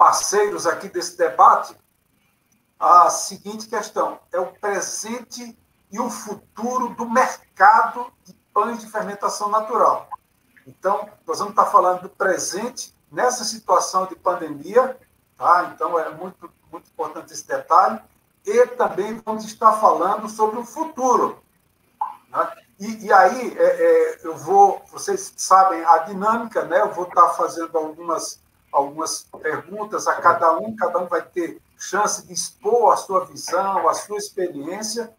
parceiros aqui desse debate a seguinte questão: é o presente e o futuro do mercado de pães de fermentação natural. Então, nós vamos estar falando do presente nessa situação de pandemia, tá? Então, é muito, muito importante esse detalhe. E também vamos estar falando sobre o futuro, né? E aí, vocês sabem a dinâmica, né? Eu vou estar fazendo algumas perguntas a cada um vai ter chance de expor a sua visão, a sua experiência,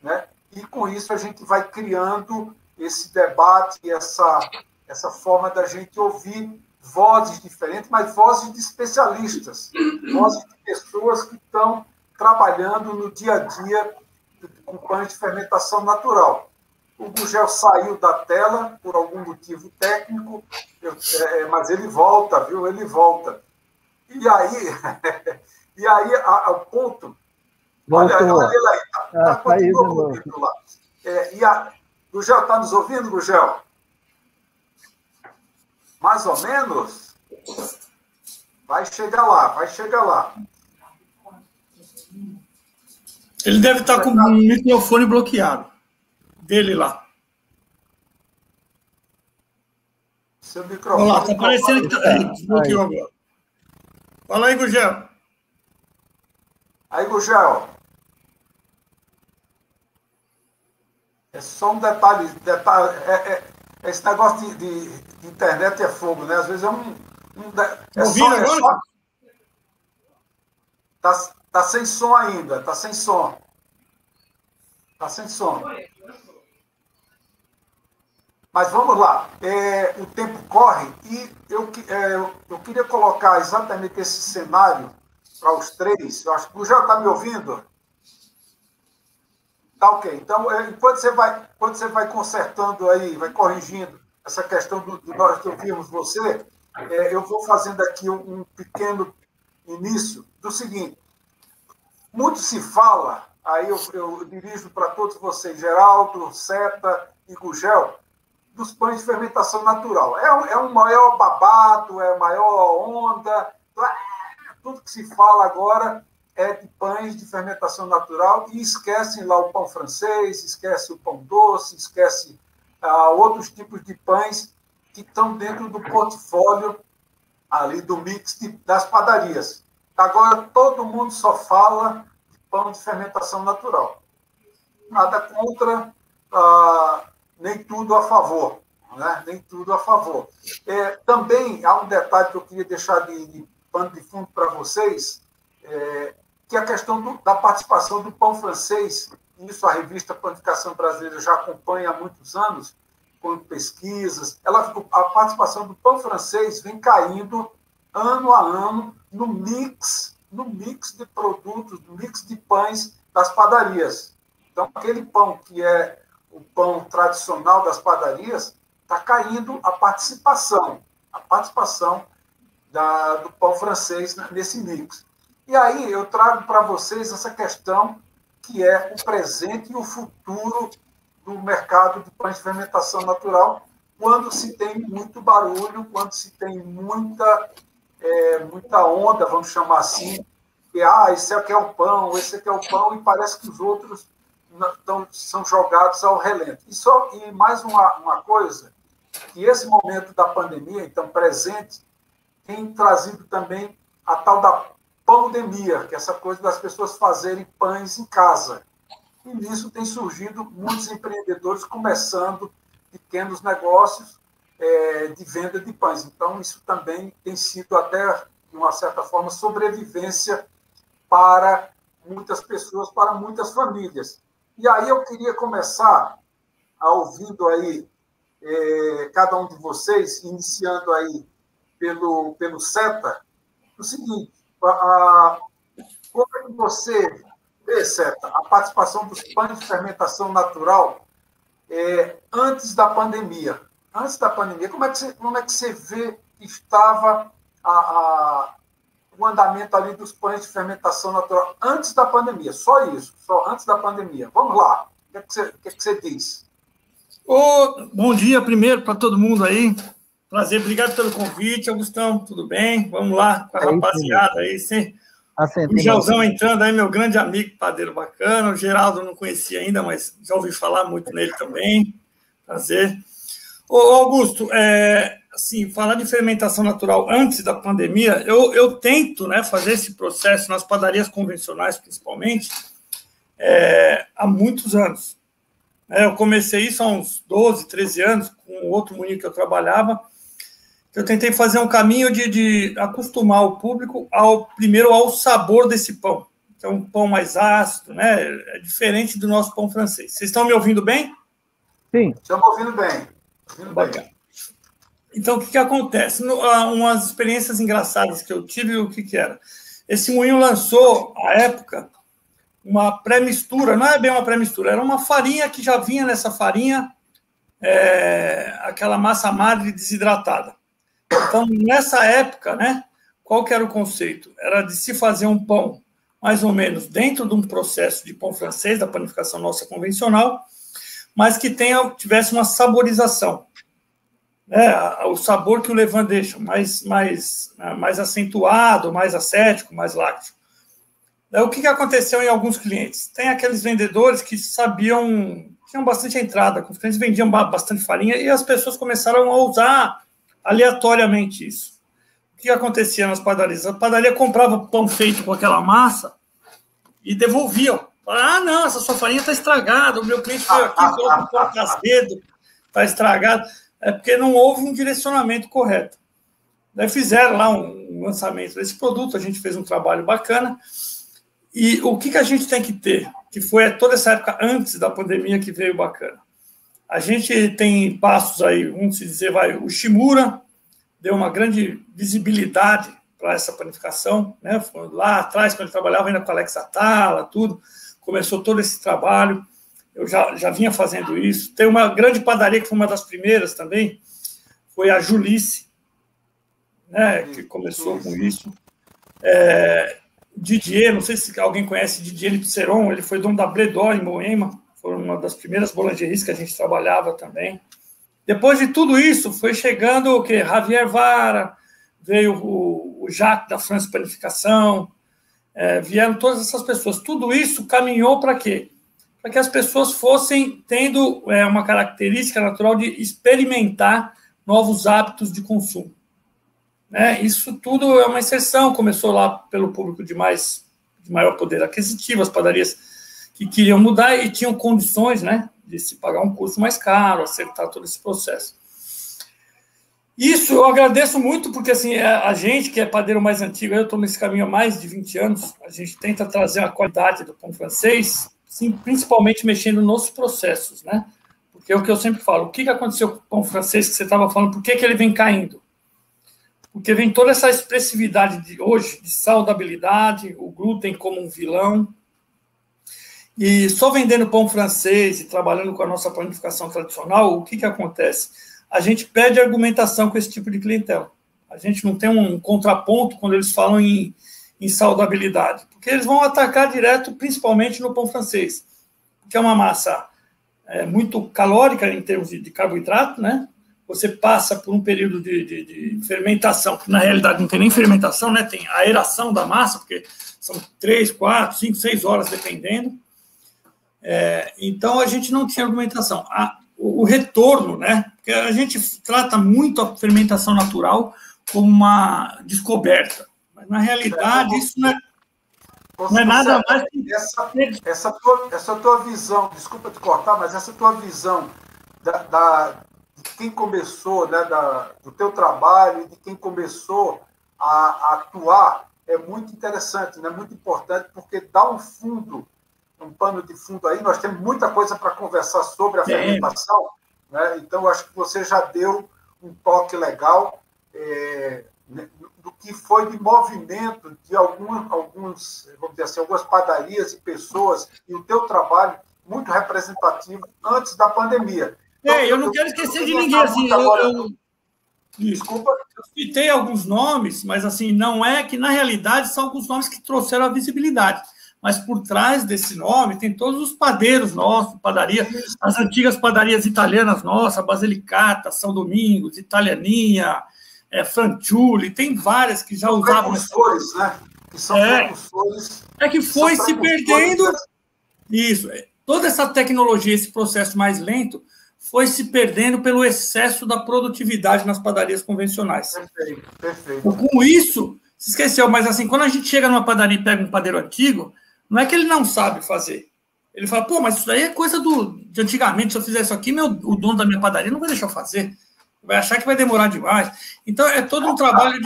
né? E com isso a gente vai criando esse debate, essa forma da gente ouvir vozes diferentes, mas vozes de especialistas, vozes de pessoas que estão trabalhando no dia a dia com pães de fermentação natural. O Gugel saiu da tela por algum motivo técnico, mas ele volta, viu? Ele volta. E aí o ponto... Olha ele aí, continua comigo lá. Gugel, está nos ouvindo, Gugel? Mais ou menos? Vai chegar lá. Ele deve estar com o microfone bloqueado. Dele lá. Seu microfone... Olha lá, está aparecendo que desbloqueou agora. Fala aí, Gugel. Aí, Gugel. É só um detalhe esse negócio de internet é fogo, né? Às vezes é ouvindo agora? Tá sem som ainda, tá sem som. Mas vamos lá. O tempo corre e eu queria colocar exatamente esse cenário para os três. Eu acho que o Gugel está me ouvindo. Tá ok. Então, enquanto você vai consertando aí, vai corrigindo essa questão de nós ouvirmos você, eu vou fazendo aqui um pequeno início do seguinte. Muito se fala, aí eu dirijo para todos vocês, Geraldo, Seta e Gugel, dos pães de fermentação natural. É um maior babado, é a maior onda, tudo que se fala agora é de pães de fermentação natural e esquecem lá o pão francês, esquece o pão doce, esquece outros tipos de pães que estão dentro do portfólio ali do mix das padarias. Agora, todo mundo só fala de pão de fermentação natural. Nada contra, nem tudo a favor. Né? Nem tudo a favor. Também há um detalhe que eu queria deixar de pano de fundo para vocês, que é a questão da participação do pão francês. Isso a revista Panificação Brasileira já acompanha há muitos anos, com pesquisas. A participação do pão francês vem caindo ano a ano no mix de produtos, no mix de pães das padarias. Então, aquele pão que é o pão tradicional das padarias, está caindo a participação do pão francês nesse mix. E aí eu trago para vocês essa questão que é o presente e o futuro do mercado de pães de fermentação natural, quando se tem muito barulho, quando se tem muita onda, vamos chamar assim, que esse aqui é o pão, esse aqui é o pão, e parece que os outros são jogados ao relento. E mais uma coisa, que esse momento da pandemia, então presente, tem trazido também a tal da pandemia, que é essa coisa das pessoas fazerem pães em casa. E nisso tem surgido muitos empreendedores começando pequenos negócios de venda de pães. Então, isso também tem sido até, de uma certa forma, sobrevivência para muitas pessoas, para muitas famílias. E aí eu queria começar ouvindo aí cada um de vocês, iniciando aí pelo Seta, o seguinte: como é que você vê, Seta, a participação dos pães de fermentação natural antes da pandemia? Antes da pandemia, como é que você vê que estava o andamento ali dos pães de fermentação natural antes da pandemia? Só isso, só antes da pandemia. Vamos lá. O que é que você diz? Bom dia primeiro para todo mundo aí. Prazer, obrigado pelo convite, Augustão, tudo bem? Vamos lá com a rapaziada aí, sim. O Gelzão entrando aí, meu grande amigo, padeiro bacana, o Geraldo não conhecia ainda, mas já ouvi falar muito nele também, prazer. Ô, Augusto, assim, falar de fermentação natural antes da pandemia, eu tento, né, fazer esse processo nas padarias convencionais, principalmente, há muitos anos. Eu comecei isso há uns 12, 13 anos, com outro moinho que eu trabalhava. Eu tentei fazer um caminho de acostumar o público primeiro ao sabor desse pão, que é um pão mais ácido, né? É diferente do nosso pão francês. Vocês estão me ouvindo bem? Sim. Estamos ouvindo bem. Bacana. Então, o que acontece? Umas experiências engraçadas que eu tive, o que era? Esse moinho lançou, à época, uma pré-mistura, não é bem uma pré-mistura, era uma farinha que já vinha nessa farinha, aquela massa madre desidratada. Então, nessa época, né, qual que era o conceito? Era de se fazer um pão, mais ou menos, dentro de um processo de pão francês, da panificação nossa convencional, mas que tivesse uma saborização. O sabor que o levain deixa, mais acentuado, mais acético, mais lácteo. Daí, o que aconteceu em alguns clientes? Tem aqueles vendedores que tinham bastante entrada, os clientes vendiam bastante farinha, e as pessoas começaram a usar aleatoriamente isso. O que acontecia nas padarias? A padaria comprava pão feito com aquela massa e devolvia. Não, essa sua farinha está estragada, o meu cliente veio aqui, colocou um pão casedo, está estragado. É porque não houve um direcionamento correto. Daí fizeram lá um lançamento desse produto, a gente fez um trabalho bacana. E o que a gente tem que ter? Que foi toda essa época antes da pandemia que veio bacana. A gente tem passos aí, vamos dizer, o Shimura deu uma grande visibilidade para essa panificação, né? Foi lá atrás, quando eu trabalhava ainda com a Alex Atala, tudo, começou todo esse trabalho. Eu já vinha fazendo isso. Tem uma grande padaria, que foi uma das primeiras também, foi a Julice, né, que começou com isso. Didier, não sei se alguém conhece Didier Lipseron, ele foi dono da Bledor em Moema, foi uma das primeiras boulangeries que a gente trabalhava também. Depois de tudo isso, foi chegando o quê? Javier Vara, veio o Jacques da France Panificação, vieram todas essas pessoas. Tudo isso caminhou para quê? Para que as pessoas fossem tendo uma característica natural de experimentar novos hábitos de consumo. Isso tudo é uma exceção, começou lá pelo público de maior poder aquisitivo, as padarias que queriam mudar e tinham condições, né, de se pagar um custo mais caro, acertar todo esse processo. Isso eu agradeço muito, porque assim, a gente que é padeiro mais antigo, eu estou nesse caminho há mais de 20 anos, a gente tenta trazer a qualidade do pão francês, sim, principalmente mexendo nos processos, né? Porque é o que eu sempre falo, o que aconteceu com o pão francês que você estava falando, por que ele vem caindo? Porque vem toda essa expressividade de hoje, de saudabilidade, o glúten como um vilão, e só vendendo pão francês e trabalhando com a nossa panificação tradicional, o que acontece? A gente perde argumentação com esse tipo de clientela. A gente não tem um contraponto quando eles falam em saudabilidade, porque eles vão atacar direto, principalmente no pão francês, que é uma massa muito calórica em termos de carboidrato, né? Você passa por um período de fermentação, que na realidade não tem nem fermentação, né? Tem a aeração da massa, porque são 3, 4, 5, 6 horas, dependendo. Então, a gente não tinha argumentação. O retorno, né? Porque a gente trata muito a fermentação natural como uma descoberta. Mas, na realidade, isso não é nada mais que... Essa tua visão, desculpa te cortar, mas essa tua visão de quem começou, né, do teu trabalho, de quem começou a atuar, é muito interessante, né, muito importante, porque dá um pano de fundo aí. Nós temos muita coisa para conversar sobre a fermentação, né? Então, eu acho que você já deu um toque legal do que foi de movimento de vamos dizer assim, algumas padarias e pessoas, e o teu trabalho muito representativo antes da pandemia. Então, eu não quero esquecer de ninguém. Assim, Desculpa. Eu citei alguns nomes, mas assim, não é que, na realidade, são alguns nomes que trouxeram a visibilidade. mas por trás desse nome tem todos os padeiros nossos, padaria, as antigas padarias italianas nossas, Basilicata, São Domingos, Italianinha, Franciulli, tem várias que já usavam... Precursores, né? Que são precursores... que foi se perdendo... Isso, toda essa tecnologia, esse processo mais lento, foi se perdendo pelo excesso da produtividade nas padarias convencionais. Perfeito. Com isso, se esqueceu, mas assim, quando a gente chega numa padaria e pega um padeiro antigo, não é que ele não sabe fazer. Ele fala, pô, mas isso daí é coisa de antigamente, se eu fizer isso aqui, o dono da minha padaria não vai deixar eu fazer. Vai achar que vai demorar demais. Então, é todo um trabalho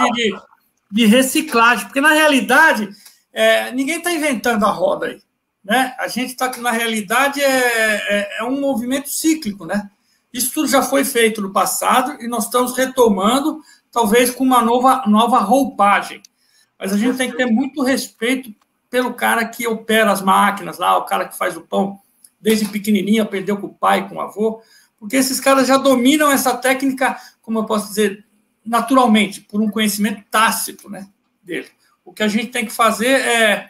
de reciclagem, porque, na realidade, ninguém está inventando a roda aí. Né? A gente está, na realidade, é um movimento cíclico, né? Isso tudo já foi feito no passado e nós estamos retomando, talvez com uma nova roupagem. Mas a gente tem que ter muito respeito pelo cara que opera as máquinas lá, o cara que faz o pão desde pequenininho, aprendeu com o pai, com o avô, porque esses caras já dominam essa técnica, como eu posso dizer, naturalmente, por um conhecimento tácito, né, dele. O que a gente tem que fazer é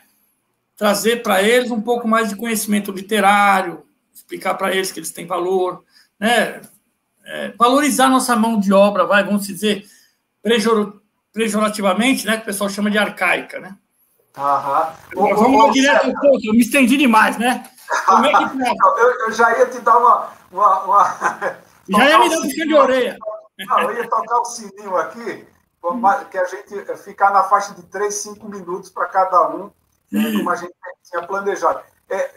trazer para eles um pouco mais de conhecimento literário, explicar para eles que eles têm valor, né? Valorizar nossa mão de obra, vamos dizer, pejorativamente, né? Que o pessoal chama de arcaica, né? Vamos direto ao ponto, eu me estendi demais, né? Como é que eu já ia te dar já ia me dar um puxão de orelha. Não, eu ia tocar o sininho aqui, que a gente ficar na faixa de 3, 5 minutos para cada um, como a gente tinha planejado.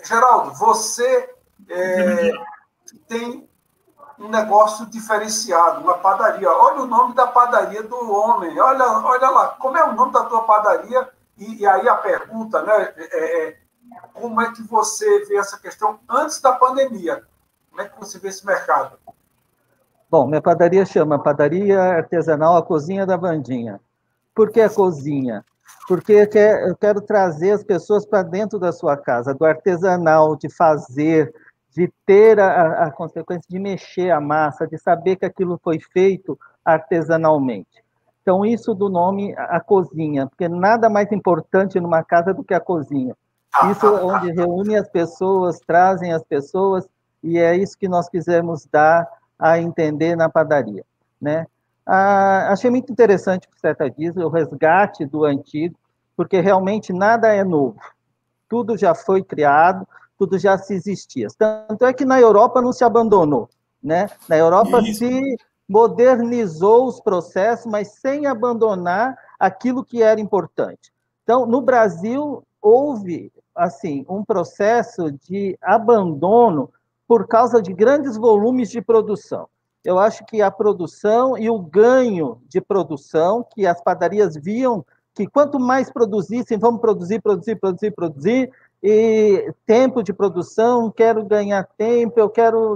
Geraldo, você tem um negócio diferenciado, uma padaria. Olha o nome da padaria do homem. Olha lá, como é o nome da tua padaria? E aí a pergunta, né? Como é que você vê essa questão antes da pandemia? Como é que você vê esse mercado? Bom, minha padaria chama Padaria Artesanal A Cozinha da Vandinha. Por que a cozinha? Porque eu quero trazer as pessoas para dentro da sua casa, do artesanal, de fazer, de ter a consequência de mexer a massa, de saber que aquilo foi feito artesanalmente. Então, isso do nome A Cozinha, porque nada mais importante numa casa do que a cozinha. Isso é onde reúne as pessoas, trazem as pessoas, e é isso que nós quisemos dar a entender na padaria, né? Achei muito interessante o que você está dizendo, o resgate do antigo, porque realmente nada é novo. Tudo já foi criado, tudo já se existia. Tanto é que na Europa não se abandonou, né? Na Europa se modernizou os processos, mas sem abandonar aquilo que era importante. Então, no Brasil, houve assim um processo de abandono por causa de grandes volumes de produção. Eu acho que a produção e o ganho de produção, que as padarias viam que quanto mais produzissem, vamos produzir, e tempo de produção, quero ganhar tempo,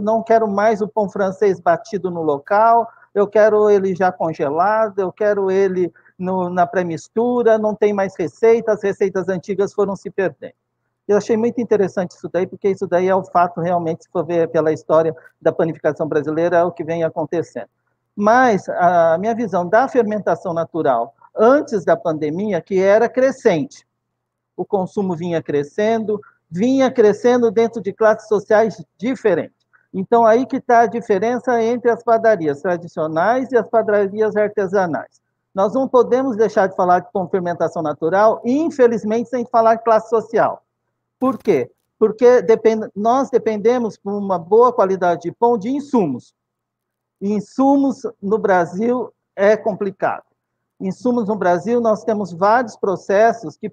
não quero mais o pão francês batido no local, eu quero ele já congelado, eu quero ele na pré-mistura, não tem mais receita, as receitas antigas foram se perdendo. Eu achei muito interessante isso daí, porque isso daí é o fato, realmente, se for ver pela história da panificação brasileira, é o que vem acontecendo. Mas a minha visão da fermentação natural, antes da pandemia, que era crescente. O consumo vinha crescendo dentro de classes sociais diferentes. Então, aí que está a diferença entre as padarias tradicionais e as padarias artesanais. Nós não podemos deixar de falar de fermentação natural, infelizmente, sem falar de classe social. Por quê? Porque nós dependemos, por uma boa qualidade de pão, de insumos. E insumos no Brasil é complicado. Insumos no Brasil, nós temos vários processos que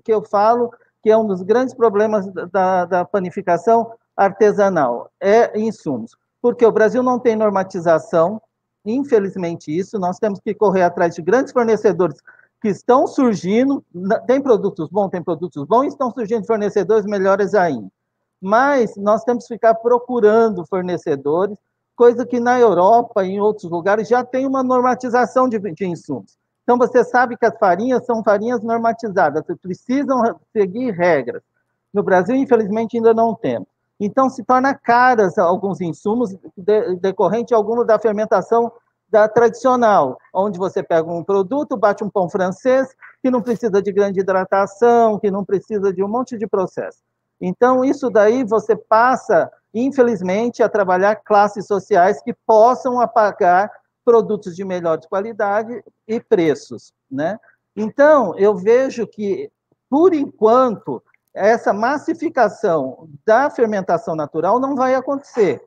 eu falo que é um dos grandes problemas da panificação artesanal, é insumos. Porque o Brasil não tem normatização, infelizmente isso, nós temos que correr atrás de grandes fornecedores que estão surgindo, tem produtos bons, estão surgindo fornecedores melhores ainda. Mas nós temos que ficar procurando fornecedores, coisa que na Europa e em outros lugares já tem uma normatização de insumos. Então, você sabe que as farinhas são farinhas normatizadas, precisam seguir regras. No Brasil, infelizmente, ainda não temos. Então, se torna caras alguns insumos decorrente alguma da fermentação da tradicional, onde você pega um produto, bate um pão francês que não precisa de grande hidratação, que não precisa de um monte de processo. Então, isso daí você passa, infelizmente, a trabalhar classes sociais que possam pagar produtos de melhor qualidade e preços, né? Então, eu vejo que, por enquanto, essa massificação da fermentação natural não vai acontecer.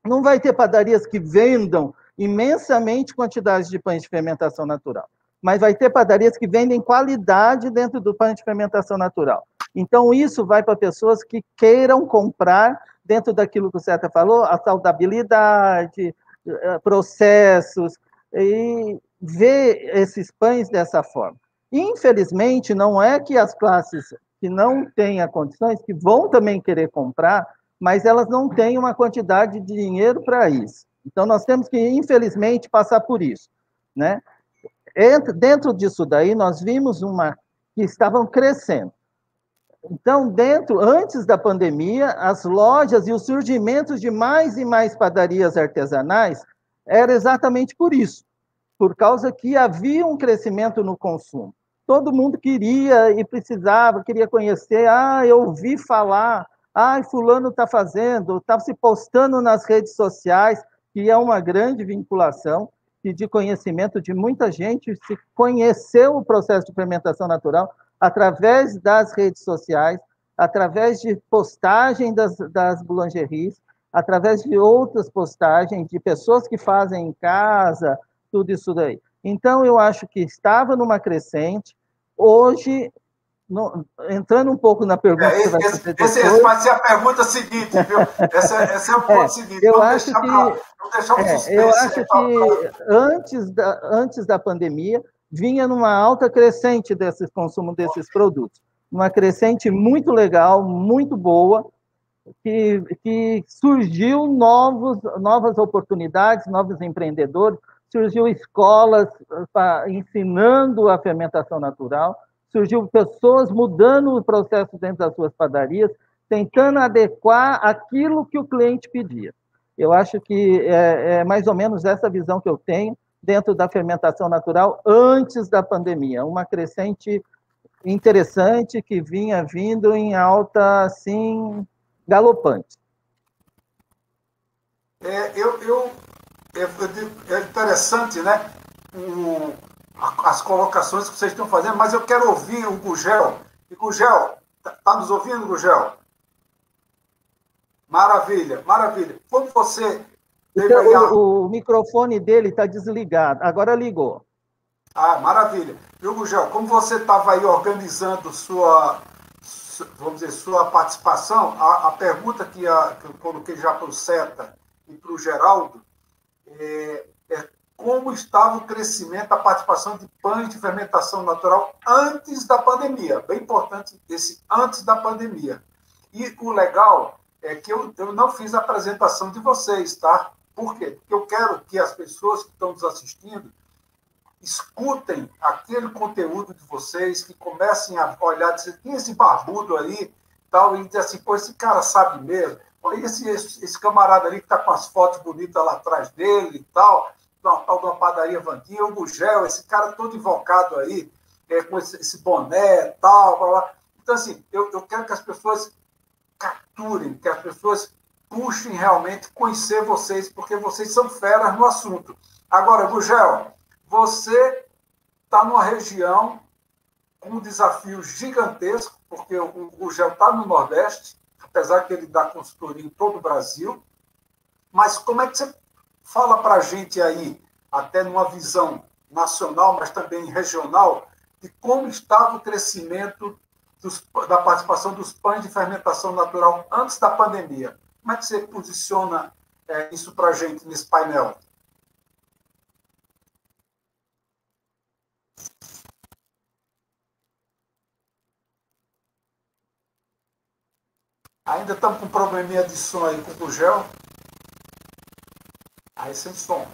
Não vai ter padarias que vendam imensamente quantidades de pães de fermentação natural, mas vai ter padarias que vendem qualidade dentro do pão de fermentação natural. Então, isso vai para pessoas que queiram comprar, dentro daquilo que o Ceta falou, a saudabilidade, processos, e ver esses pães dessa forma. Infelizmente, não é que as classes que não têm condições, que vão também querer comprar, mas elas não têm uma quantidade de dinheiro para isso. Então, nós temos que, infelizmente, passar por isso, né? Dentro disso daí, nós vimos que estavam crescendo. Então, antes da pandemia, as lojas e o surgimento de mais e mais padarias artesanais era exatamente por isso, por causa que havia um crescimento no consumo. Todo mundo queria e precisava, queria conhecer, eu ouvi falar, fulano está fazendo, está se postando nas redes sociais, que é uma grande vinculação e de conhecimento de muita gente, se conheceu o processo de fermentação natural através das redes sociais, através de postagem das boulangeries, através de outras postagens de pessoas que fazem em casa, tudo isso daí. Então, eu acho que estava numa crescente. Hoje, entrando um pouco na pergunta que você vai fazer depois... Essa vai ser a pergunta seguinte, viu? Esse é o ponto seguinte. Eu acho que antes da pandemia, vinha numa alta crescente desse consumo desses produtos. Uma crescente muito legal, muito boa, que surgiu novas oportunidades, novos empreendedores, surgiu escolas ensinando a fermentação natural, surgiu pessoas mudando o processo dentro das suas padarias, tentando adequar aquilo que o cliente pedia. Eu acho que é mais ou menos essa visão que eu tenho dentro da fermentação natural antes da pandemia, uma crescente interessante que vinha vindo em alta, assim, galopante. É interessante, né? As colocações que vocês estão fazendo, mas eu quero ouvir o Gugel. E Gugel, está nos ouvindo, Gugel? Maravilha, maravilha. Como você... O microfone dele está desligado, agora ligou. Maravilha. Viu, Gugel, como você estava aí organizando sua participação, a pergunta que eu coloquei já para o Ceta e para o Geraldo é como estava o crescimento da participação de pães de fermentação natural antes da pandemia. Bem importante esse antes da pandemia. E o legal é que eu não fiz a apresentação de vocês, tá? Por quê? Porque eu quero que as pessoas que estão nos assistindo escutem aquele conteúdo de vocês, que comecem a olhar, dizer, tem esse barbudo aí, tal, e dizer assim, pô, esse cara sabe mesmo. Pô, esse camarada ali que está com as fotos bonitas lá atrás dele e tal de uma padaria Vandinha, o Gugel, esse cara todo invocado aí, com esse boné e tal, blá, blá. Então, assim, eu quero que as pessoas capturem, que as pessoas puxem realmente conhecer vocês, porque vocês são feras no assunto. Agora, Gugel, você está numa região com um desafio gigantesco, porque o Gugel está no Nordeste, apesar que ele dá consultoria em todo o Brasil, mas como é que você fala para a gente aí, até numa visão nacional, mas também regional, de como estava o crescimento da participação dos pães de fermentação natural antes da pandemia? Como é que você posiciona isso para a gente nesse painel? Ainda estamos com um probleminha de som aí com o Gugel. Aí sem som.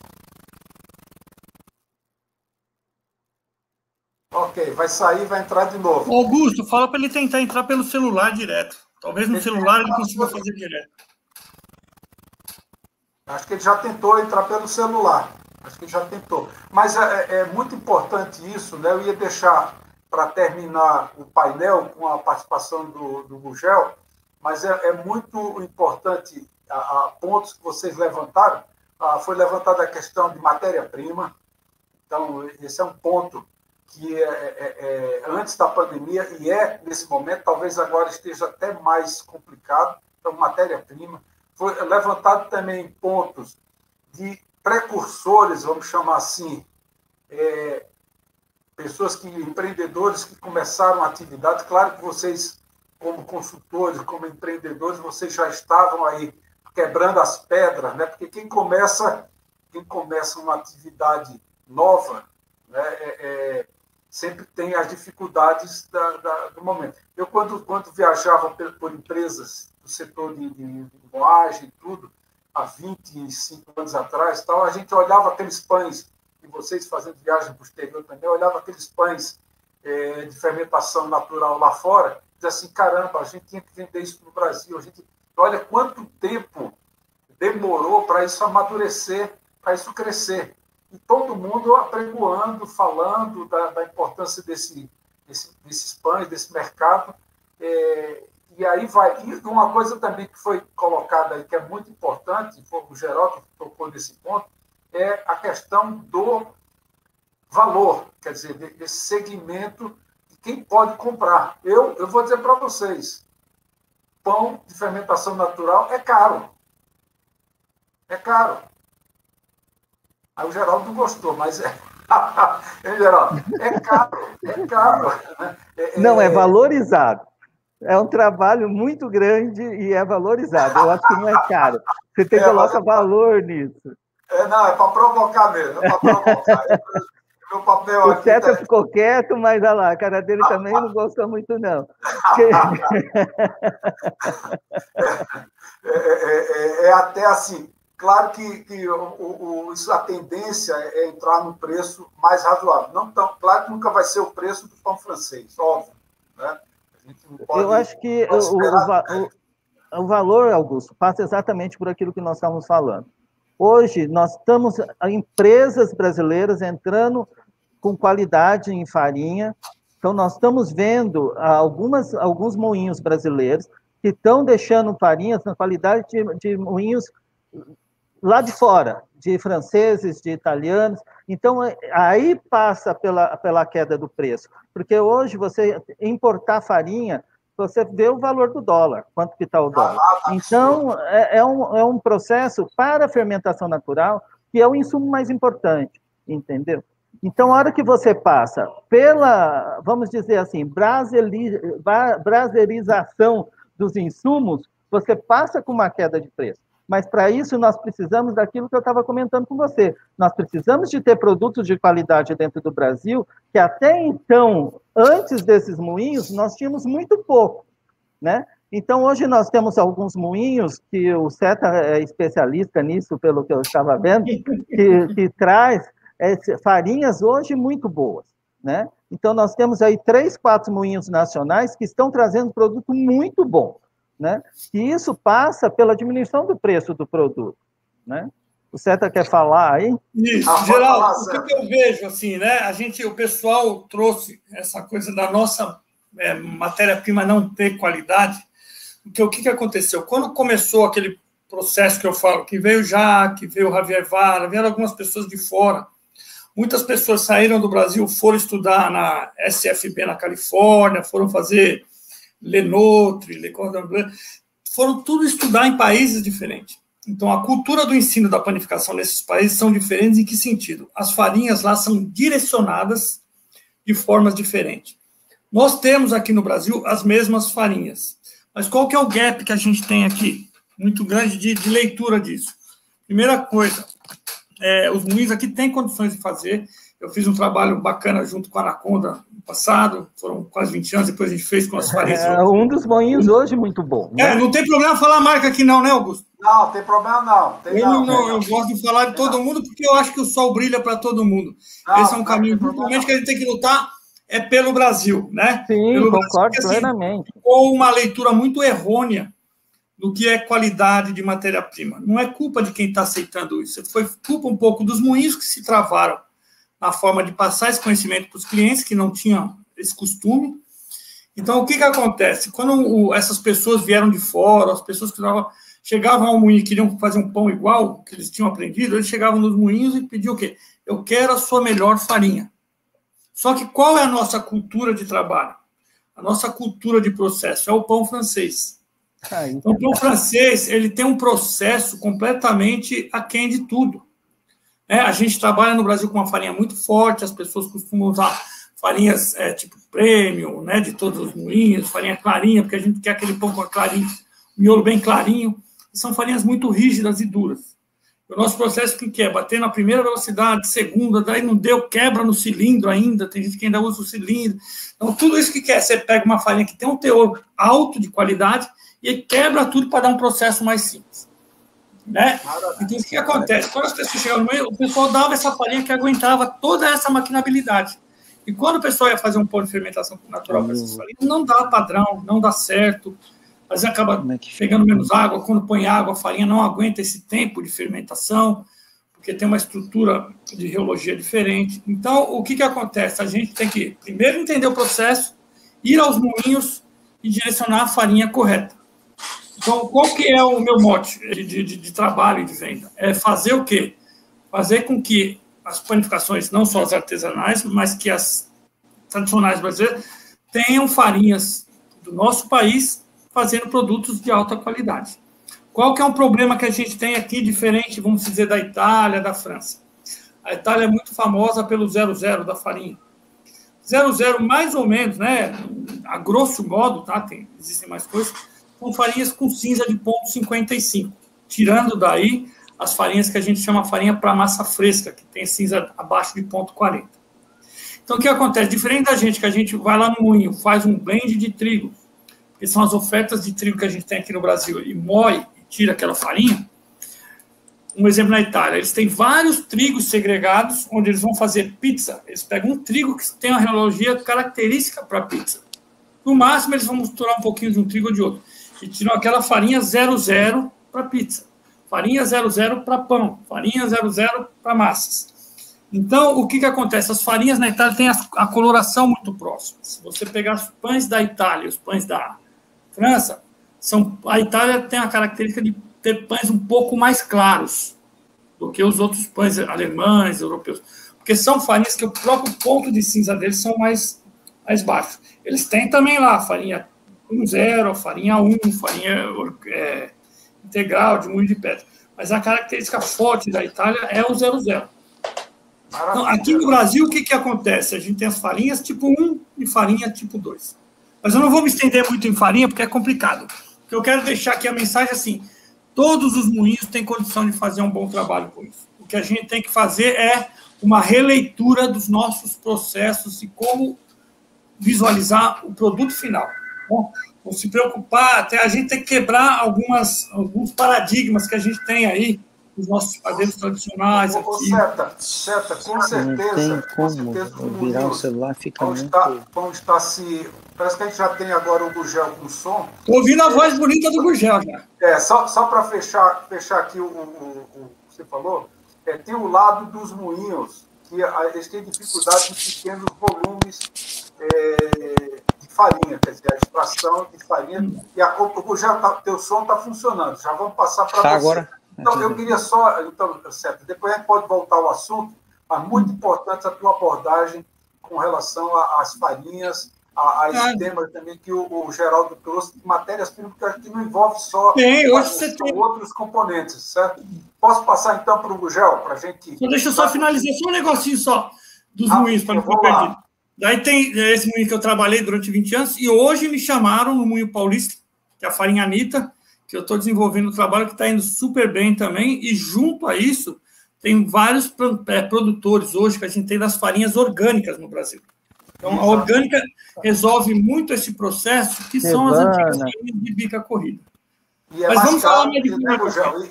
Ok, vai sair e vai entrar de novo. Augusto, fala para ele tentar entrar pelo celular direto. Talvez no celular ele consiga fazer direto. Acho que ele já tentou entrar pelo celular. Acho que ele já tentou. Mas é muito importante isso, né? Eu ia deixar para terminar o painel com a participação do Gugel, mas é muito importante pontos que vocês levantaram. Foi levantada a questão de matéria-prima. Então, esse é um ponto que antes da pandemia, e nesse momento, talvez agora esteja até mais complicado. Então, matéria-prima. Foi levantado também pontos de precursores, vamos chamar assim, empreendedores que começaram a atividade. Claro que vocês, como consultores, como empreendedores, vocês já estavam aí quebrando as pedras, né? Porque quem começa uma atividade nova, né, sempre tem as dificuldades do momento. Eu, quando viajava por empresas do setor de moagem e tudo, há 25 anos atrás, a gente olhava aqueles pães, e vocês fazendo viagem para o exterior também, olhava aqueles pães de fermentação natural lá fora, e dizia assim, caramba, a gente tinha que vender isso no Brasil. Olha quanto tempo demorou para isso amadurecer, para isso crescer. E todo mundo apregoando, falando da importância desses pães, desse mercado. E aí vai. E uma coisa também que foi colocada aí, que é muito importante, o Geraldo tocou nesse ponto, é a questão do valor, quer dizer, desse segmento de quem pode comprar. Eu vou dizer para vocês, pão de fermentação natural é caro. É caro. Aí o Geraldo não gostou, mas Geraldo, é caro. Não, é valorizado. É um trabalho muito grande e é valorizado. Eu acho que não é caro. Você tem que colocar valor nisso. Não, é para provocar mesmo, é para provocar. Meu papel o aqui Ceta ficou quieto, mas olha lá, a cara dele também não gostou muito, não. Até assim, claro que a tendência é entrar num preço mais razoável. Não tão, claro que nunca vai ser o preço do pão francês, óbvio. Né? Eu acho que o valor, Augusto, passa exatamente por aquilo que nós estamos falando. Hoje, nós estamos, empresas brasileiras entrando com qualidade em farinha. Então, nós estamos vendo alguns moinhos brasileiros que estão deixando farinhas na qualidade de moinhos lá de fora, de franceses, de italianos. Então, aí passa pela queda do preço. Porque hoje, você importar farinha, você vê o valor do dólar, quanto que está o dólar. Então, é um processo para a fermentação natural que é o insumo mais importante, entendeu? Então, a hora que você passa pela, vamos dizer assim, brasileirização dos insumos, você passa com uma queda de preço. Mas, para isso, nós precisamos daquilo que eu estava comentando com você. Nós precisamos de ter produtos de qualidade dentro do Brasil, que até então, antes desses moinhos, nós tínhamos muito pouco, né? Então, hoje nós temos alguns moinhos, que o Ceta é especialista nisso, pelo que eu estava vendo, que traz farinhas hoje muito boas, né? Então, nós temos aí 3, 4 moinhos nacionais que estão trazendo produto muito bom, né? E isso passa pela diminuição do preço do produto, né? O Ceta quer falar aí? Isso, Geraldo, o que eu vejo, assim, né? O pessoal trouxe essa coisa da nossa matéria-prima não ter qualidade, porque o que aconteceu? Quando começou aquele processo que eu falo, que veio o Jacques, veio o Javier Vara, vieram algumas pessoas de fora, muitas pessoas saíram do Brasil, foram estudar na SFB na Califórnia, foram fazer Le Notre, Le Cordon Bleu, foram tudo estudar em países diferentes. Então, a cultura do ensino da panificação nesses países são diferentes em que sentido? As farinhas lá são direcionadas de formas diferentes. Nós temos aqui no Brasil as mesmas farinhas, mas qual que é o gap que a gente tem aqui? Muito grande de leitura disso. Primeira coisa, os moinhos aqui têm condições de fazer. Eu fiz um trabalho bacana junto com a Anaconda no passado, foram quase 20 anos, depois a gente fez com as farinhas. Um dos moinhos hoje muito bom. Né? Não tem problema falar a marca aqui não, né, Augusto? Não, tem problema não. Eu gosto de falar de todo mundo porque eu acho que o sol brilha para todo mundo. Esse é um caminho, principalmente, que a gente tem que lutar pelo Brasil, né? Sim, pelo concordo Brasil, plenamente. Com uma leitura muito errônea do que é qualidade de matéria-prima. Não é culpa de quem está aceitando isso, foi culpa um pouco dos moinhos que se travaram na forma de passar esse conhecimento para os clientes que não tinham esse costume. Então, o que acontece? Quando essas pessoas vieram de fora, as pessoas que chegavam ao moinho e queriam fazer um pão igual que eles tinham aprendido, eles chegavam nos moinhos e pediam o quê? Eu quero a sua melhor farinha. Só que qual é a nossa cultura de trabalho? A nossa cultura de processo é o pão francês. Então, o pão francês, ele tem um processo completamente aquém de tudo. A gente trabalha no Brasil com uma farinha muito forte, as pessoas costumam usar farinhas tipo premium, de todos os moinhos, farinha clarinha, porque a gente quer aquele pão com clarinho, miolo bem clarinho. E são farinhas muito rígidas e duras. O nosso processo, o que é? Bater na primeira velocidade, segunda, daí não deu, quebra no cilindro ainda, tem gente que ainda usa o cilindro. Então, tudo isso que quer, você pega uma farinha que tem um teor alto de qualidade e aí quebra tudo para dar um processo mais simples. Então, o que acontece? Quando as pessoas chegavam no meio, o pessoal dava essa farinha que aguentava toda essa maquinabilidade. E quando o pessoal ia fazer um pão de fermentação natural para essas farinhas, não dá padrão, não dá certo, mas acaba pegando menos água. Quando põe água, a farinha não aguenta esse tempo de fermentação, porque tem uma estrutura de reologia diferente. Então, o que acontece? A gente tem que, primeiro, entender o processo, ir aos moinhos e direcionar a farinha correta. Então, qual que é o meu mote de trabalho e de venda? É fazer o quê? Fazer com que as panificações, não só as artesanais, mas que as tradicionais brasileiras, tenham farinhas do nosso país fazendo produtos de alta qualidade. Qual que é um problema que a gente tem aqui, diferente, vamos dizer, da Itália, da França? A Itália é muito famosa pelo 00 da farinha. 00, mais ou menos, a grosso modo, existem mais coisas, são farinhas com cinza de 0,55, tirando daí as farinhas que a gente chama farinha para massa fresca, que tem cinza abaixo de 0,40. Então, o que acontece? Diferente da gente, que a gente vai lá no moinho, faz um blend de trigo, que são as ofertas de trigo que a gente tem aqui no Brasil, e moe e tira aquela farinha. Um exemplo na Itália, eles têm vários trigos segregados, onde eles vão fazer pizza. Eles pegam um trigo que tem uma reologia característica para pizza. No máximo, eles vão misturar um pouquinho de um trigo ou de outro. E tiram aquela farinha 00 para pizza, farinha 00 para pão, farinha 00 para massas. Então, o que acontece? As farinhas na Itália têm a coloração muito próxima. Se você pegar os pães da Itália e os pães da França, a Itália tem a característica de ter pães um pouco mais claros do que os outros pães alemães, europeus, porque são farinhas que o próprio ponto de cinza deles são mais baixos. Eles têm também lá farinha 1,0, farinha 1, farinha integral, de moinho de pedra. Mas a característica forte da Itália é o 00. Então, aqui no Brasil, o que acontece? A gente tem as farinhas tipo 1 e farinha tipo 2. Mas eu não vou me estender muito em farinha, porque é complicado. O que eu quero deixar aqui a mensagem assim, todos os moinhos têm condição de fazer um bom trabalho com isso. O que a gente tem que fazer é uma releitura dos nossos processos e como visualizar o produto final. Não se preocupar, até a gente tem que quebrar alguns paradigmas que a gente tem aí, os nossos padeiros tradicionais. Seta, com certeza. Não tem como virar o celular, fica muito... Parece que a gente já tem agora o Gurgel com som. Estou ouvindo a voz bonita do Gurgel, já. Só para fechar aqui o que você falou, tem o lado dos moinhos, que eles têm dificuldade em pequenos volumes de farinha, quer dizer, a extração de farinha, e o Gurgel, teu som está funcionando, já vamos passar para você. Agora. Então, eu queria certo, depois a gente pode voltar ao assunto, mas muito importante a tua abordagem com relação às farinhas, a esse tema também que o Geraldo trouxe, matérias-primas que não envolve só outros componentes, certo? Posso passar, então, para o Gurgel, para a gente... Então, deixa eu só finalizar, só um negocinho só dos moinhos, para não ficar perdido. Daí tem esse moinho que eu trabalhei durante 20 anos, e hoje me chamaram no Moinho Paulista, que é a farinha Anitta, que eu estou desenvolvendo um trabalho que está indo super bem também, e junto a isso, tem vários produtores hoje que a gente tem das farinhas orgânicas no Brasil. Então, a orgânica resolve muito esse processo, que são as antigas farinhas de bica corrida. Mas vamos falar mais de Gurgel.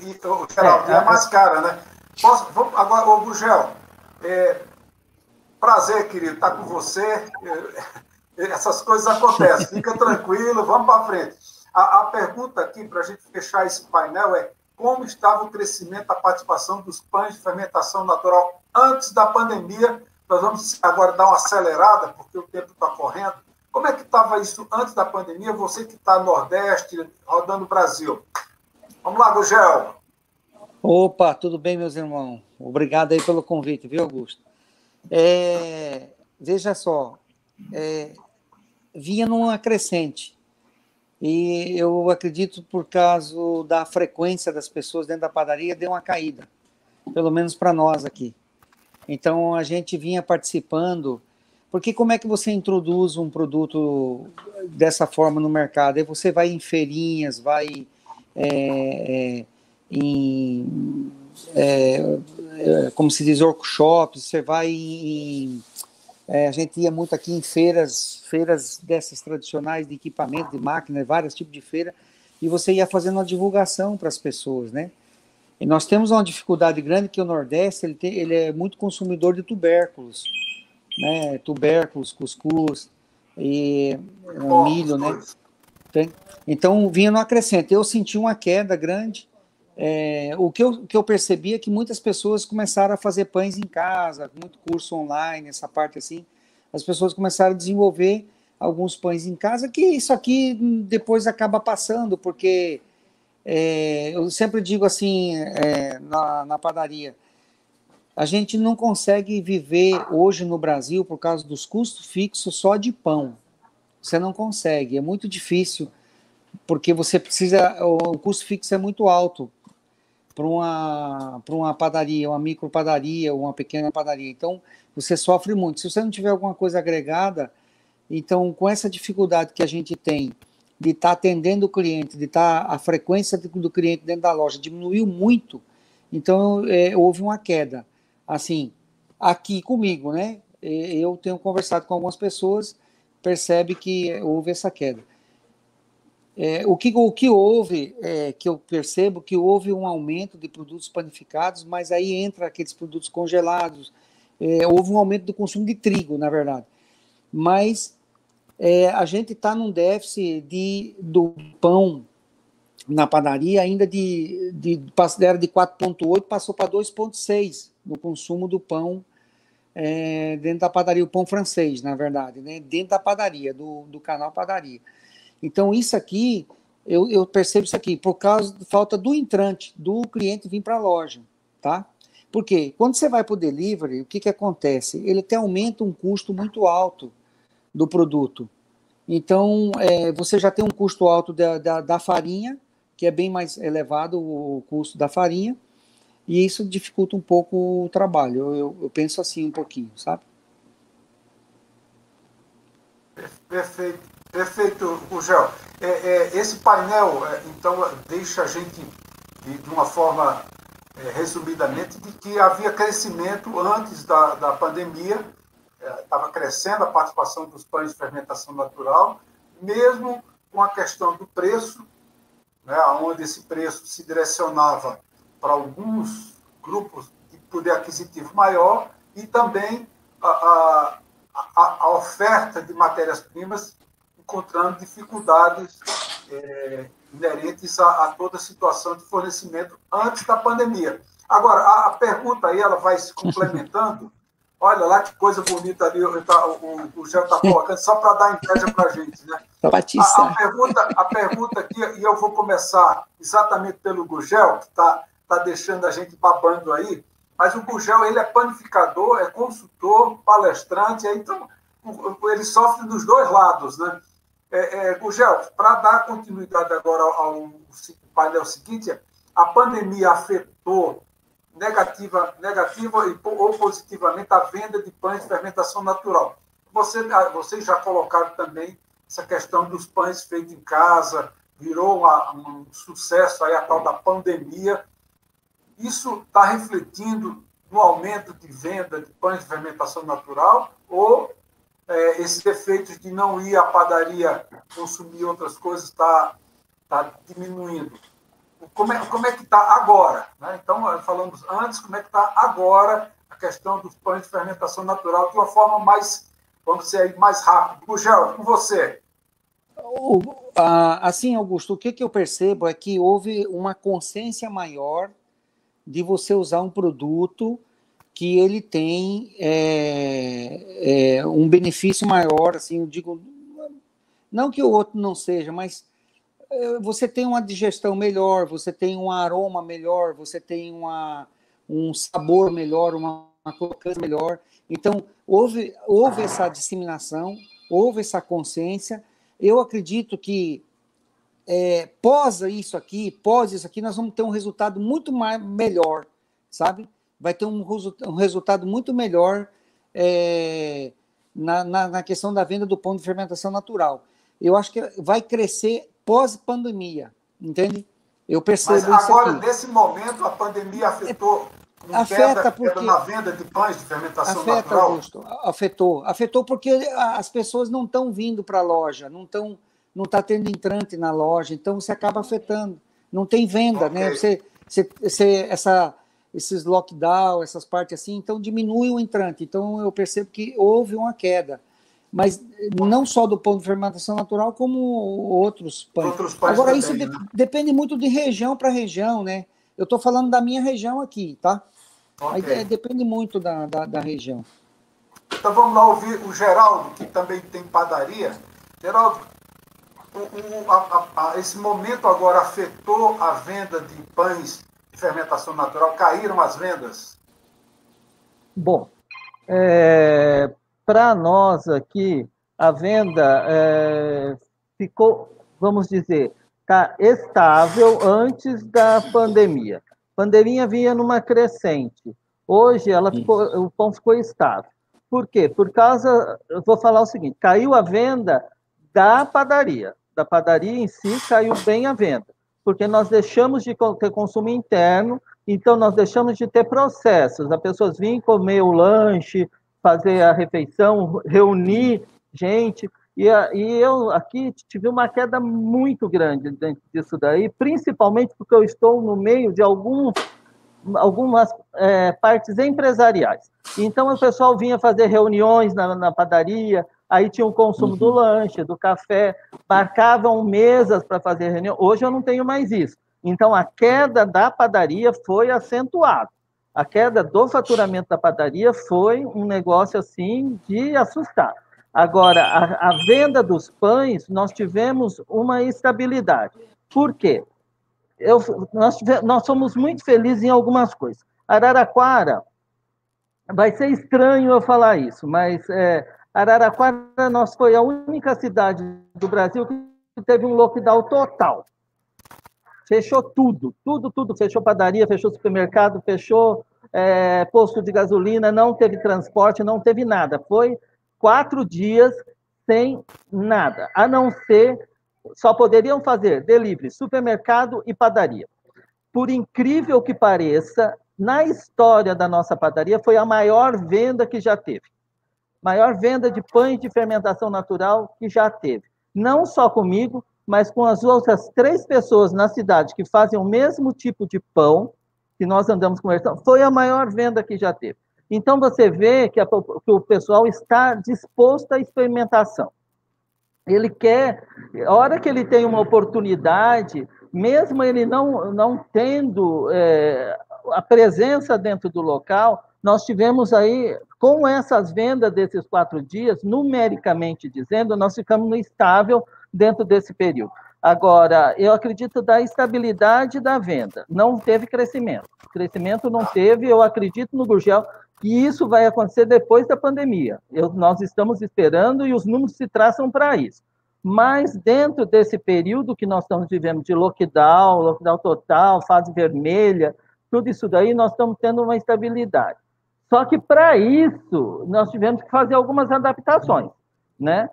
É mais cara, né? Agora, ô Gurgel, prazer, querido, estar com você. Essas coisas acontecem, fica tranquilo, vamos para frente. A pergunta aqui, para a gente fechar esse painel, é como estava o crescimento da participação dos pães de fermentação natural antes da pandemia, nós vamos agora dar uma acelerada, porque o tempo está correndo. Como é que estava isso antes da pandemia? Você que está no Nordeste, rodando o Brasil. Vamos lá, Gugel. Opa, tudo bem, meus irmãos? Obrigado aí pelo convite, viu, Augusto? Veja só, vinha numa crescente, e eu acredito por causa da frequência das pessoas dentro da padaria, deu uma caída, pelo menos para nós aqui. Então, a gente vinha participando, porque como é que você introduz um produto dessa forma no mercado? Aí você vai em feirinhas, vai em, como se diz, workshops, você vai em... a gente ia muito aqui em feiras dessas tradicionais de equipamento, de máquina, vários tipos de feira, e você ia fazendo uma divulgação para as pessoas, né? E nós temos uma dificuldade grande que o Nordeste ele é muito consumidor de tubérculos, né? Tubérculos, cuscuz, e milho, né? Então, vinha numa crescente. Eu senti uma queda grande. O que eu percebi é que muitas pessoas começaram a fazer pães em casa, muito curso online, essa parte assim. As pessoas começaram a desenvolver alguns pães em casa, que isso aqui depois acaba passando, porque eu sempre digo assim, na padaria, a gente não consegue viver hoje no Brasil por causa dos custos fixos só de pão. Você não consegue, é muito difícil, porque você precisa, o custo fixo é muito alto para uma padaria, uma micro padaria, uma pequena padaria. Então, você sofre muito. Se você não tiver alguma coisa agregada, então, com essa dificuldade que a gente tem de estar atendendo o cliente, de estar a frequência do cliente dentro da loja diminuiu muito, então houve uma queda. Assim, aqui comigo, né? Eu tenho conversado com algumas pessoas, percebe que houve essa queda. O que houve, que eu percebo que houve um aumento de produtos panificados, mas aí entra aqueles produtos congelados, houve um aumento do consumo de trigo, na verdade. Mas a gente está num déficit do pão na padaria, ainda era de 4,8, passou para 2,6 no consumo do pão dentro da padaria, o pão francês, na verdade, né? Dentro da padaria, do canal padaria. Então, isso aqui, eu percebo isso aqui, por causa da falta do entrante, do cliente vir para a loja, tá? Porque quando você vai para o delivery, o que acontece? Ele até aumenta um custo muito alto do produto. Então, você já tem um custo alto da farinha, que é bem mais elevado o custo da farinha, e isso dificulta um pouco o trabalho. Eu penso assim um pouquinho, sabe? Perfeito, Gugel. Esse painel, então, deixa a gente, de uma forma, resumidamente, de que havia crescimento antes da pandemia, estava crescendo a participação dos pães de fermentação natural, mesmo com a questão do preço, né, onde esse preço se direcionava para alguns grupos de poder aquisitivo maior, e também a oferta de matérias-primas encontrando dificuldades inerentes a toda a situação de fornecimento antes da pandemia. Agora, a pergunta aí ela vai se complementando. Olha lá que coisa bonita ali, o Gel está colocando, só para dar inveja para a gente, né? A pergunta aqui, e eu vou começar exatamente pelo Gugel, que está deixando a gente babando aí, mas o Gugel, ele é panificador, é consultor, palestrante, então ele sofre dos dois lados, né? Gugel, para dar continuidade agora ao painel seguinte, a pandemia afetou negativa ou positivamente a venda de pães de fermentação natural. Vocês já colocaram também essa questão dos pães feitos em casa, virou um sucesso aí a tal da pandemia. Isso está refletindo no aumento de venda de pães de fermentação natural ou esses efeitos de não ir à padaria consumir outras coisas está diminuindo? Como é que está agora? Né? Então, falamos antes, como é que está agora a questão dos pães de fermentação natural de uma forma mais, vamos dizer, mais rápida. Gugel, com você. Assim, Augusto, o que eu percebo é que houve uma consciência maior de você usar um produto que ele tem um benefício maior, assim, eu digo, não que o outro não seja, mas você tem uma digestão melhor, você tem um aroma melhor, você tem um sabor melhor, uma crocância melhor. Então, houve essa disseminação, houve essa consciência. Eu acredito que pós isso aqui, nós vamos ter um resultado muito melhor, sabe? Vai ter um resultado muito melhor na questão da venda do pão de fermentação natural. Eu acho que vai crescer pós-pandemia, entende? Eu percebo isso aqui. Mas agora, nesse momento, a pandemia afetou queda na venda de pães de fermentação natural? Augusto, afetou porque as pessoas não estão vindo para a loja, não está tendo entrante na loja, então você acaba afetando. Não tem venda, okay, né? Esses lockdown, essas partes assim, então diminui o entrante. Então eu percebo que houve uma queda. Mas não só do pão de fermentação natural, como outros pães. Agora, também, isso depende muito de região para região, né? Eu estou falando da minha região aqui, tá? Okay. Aí, depende muito da região. Então vamos lá ouvir o Geraldo, que também tem padaria. Geraldo, esse momento agora afetou a venda de pães de fermentação natural? Caíram as vendas? Bom, para nós aqui, a venda ficou, vamos dizer, tá estável antes da pandemia. A pandemia vinha numa crescente. Hoje o pão ficou estável. Por quê? Por causa, eu vou falar o seguinte, caiu a venda da padaria em si caiu bem a venda, porque nós deixamos de ter consumo interno, então nós deixamos de ter processos. As pessoas vinham comer o lanche, fazer a refeição, reunir gente, e eu aqui tive uma queda muito grande dentro disso daí, principalmente porque eu estou no meio de algumas partes empresariais. Então o pessoal vinha fazer reuniões na padaria, aí tinha o consumo do lanche, do café, marcavam mesas para fazer reunião. Hoje eu não tenho mais isso. Então a queda da padaria foi acentuada. A queda do faturamento da padaria foi um negócio assim de assustar. Agora, a venda dos pães, nós tivemos uma estabilidade. Por quê? Nós somos muito felizes em algumas coisas. Araraquara, vai ser estranho eu falar isso, mas Araraquara foi a única cidade do Brasil que teve um lockdown total. Fechou tudo. Fechou padaria, fechou supermercado, fechou posto de gasolina, não teve transporte, não teve nada. Foi 4 dias sem nada, a não ser, só poderiam fazer delivery, supermercado e padaria. Por incrível que pareça, na história da nossa padaria, foi a maior venda que já teve. Maior venda de pães de fermentação natural que já teve. Não só comigo, mas com as outras 3 pessoas na cidade que fazem o mesmo tipo de pão que nós andamos conversando, foi a maior venda que já teve. Então, você vê que o pessoal está disposto à experimentação. Ele quer, a hora que ele tem uma oportunidade, mesmo ele não tendo a presença dentro do local, nós tivemos aí, com essas vendas desses 4 dias, numericamente dizendo, nós ficamos no estável dentro desse período. Agora, eu acredito da estabilidade da venda, não teve crescimento. Crescimento não teve, eu acredito no Gurgel, que isso vai acontecer depois da pandemia. Nós estamos esperando e os números se traçam para isso. Mas dentro desse período que nós estamos vivendo de lockdown total, fase vermelha, tudo isso daí, nós estamos tendo uma estabilidade. Só que para isso, nós tivemos que fazer algumas adaptações, né?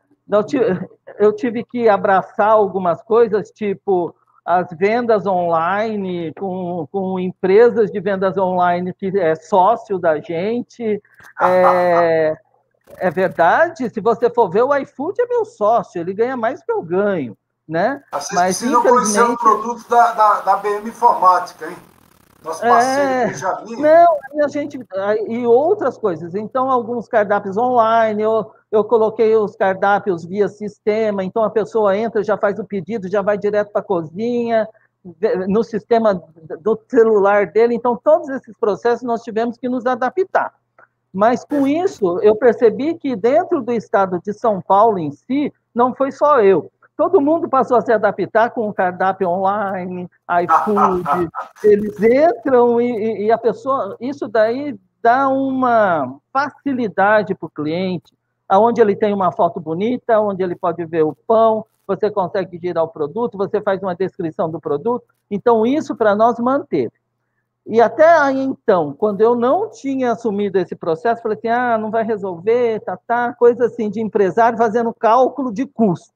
Eu tive que abraçar algumas coisas, tipo as vendas online, com empresas de vendas online que é sócio da gente. É verdade, se você for ver, o iFood é meu sócio, ele ganha mais que eu ganho, né? Mas não conhecer o produto da BM Informática, hein? Nosso parceiro Benjamin. Não, a gente... E outras coisas. Então, alguns cardápios online, eu coloquei os cardápios via sistema, então a pessoa entra, já faz o pedido, já vai direto para a cozinha, no sistema do celular dele. Então, todos esses processos nós tivemos que nos adaptar. Mas, com isso, eu percebi que dentro do estado de São Paulo em si, não foi só eu. Todo mundo passou a se adaptar com o cardápio online, iFood, eles entram e a pessoa... Isso daí dá uma facilidade para o cliente, onde ele tem uma foto bonita, onde ele pode ver o pão, você consegue girar o produto, você faz uma descrição do produto. Então, isso para nós manteve. E até aí, então, quando eu não tinha assumido esse processo, falei assim, não vai resolver, coisa assim de empresário fazendo cálculo de custo.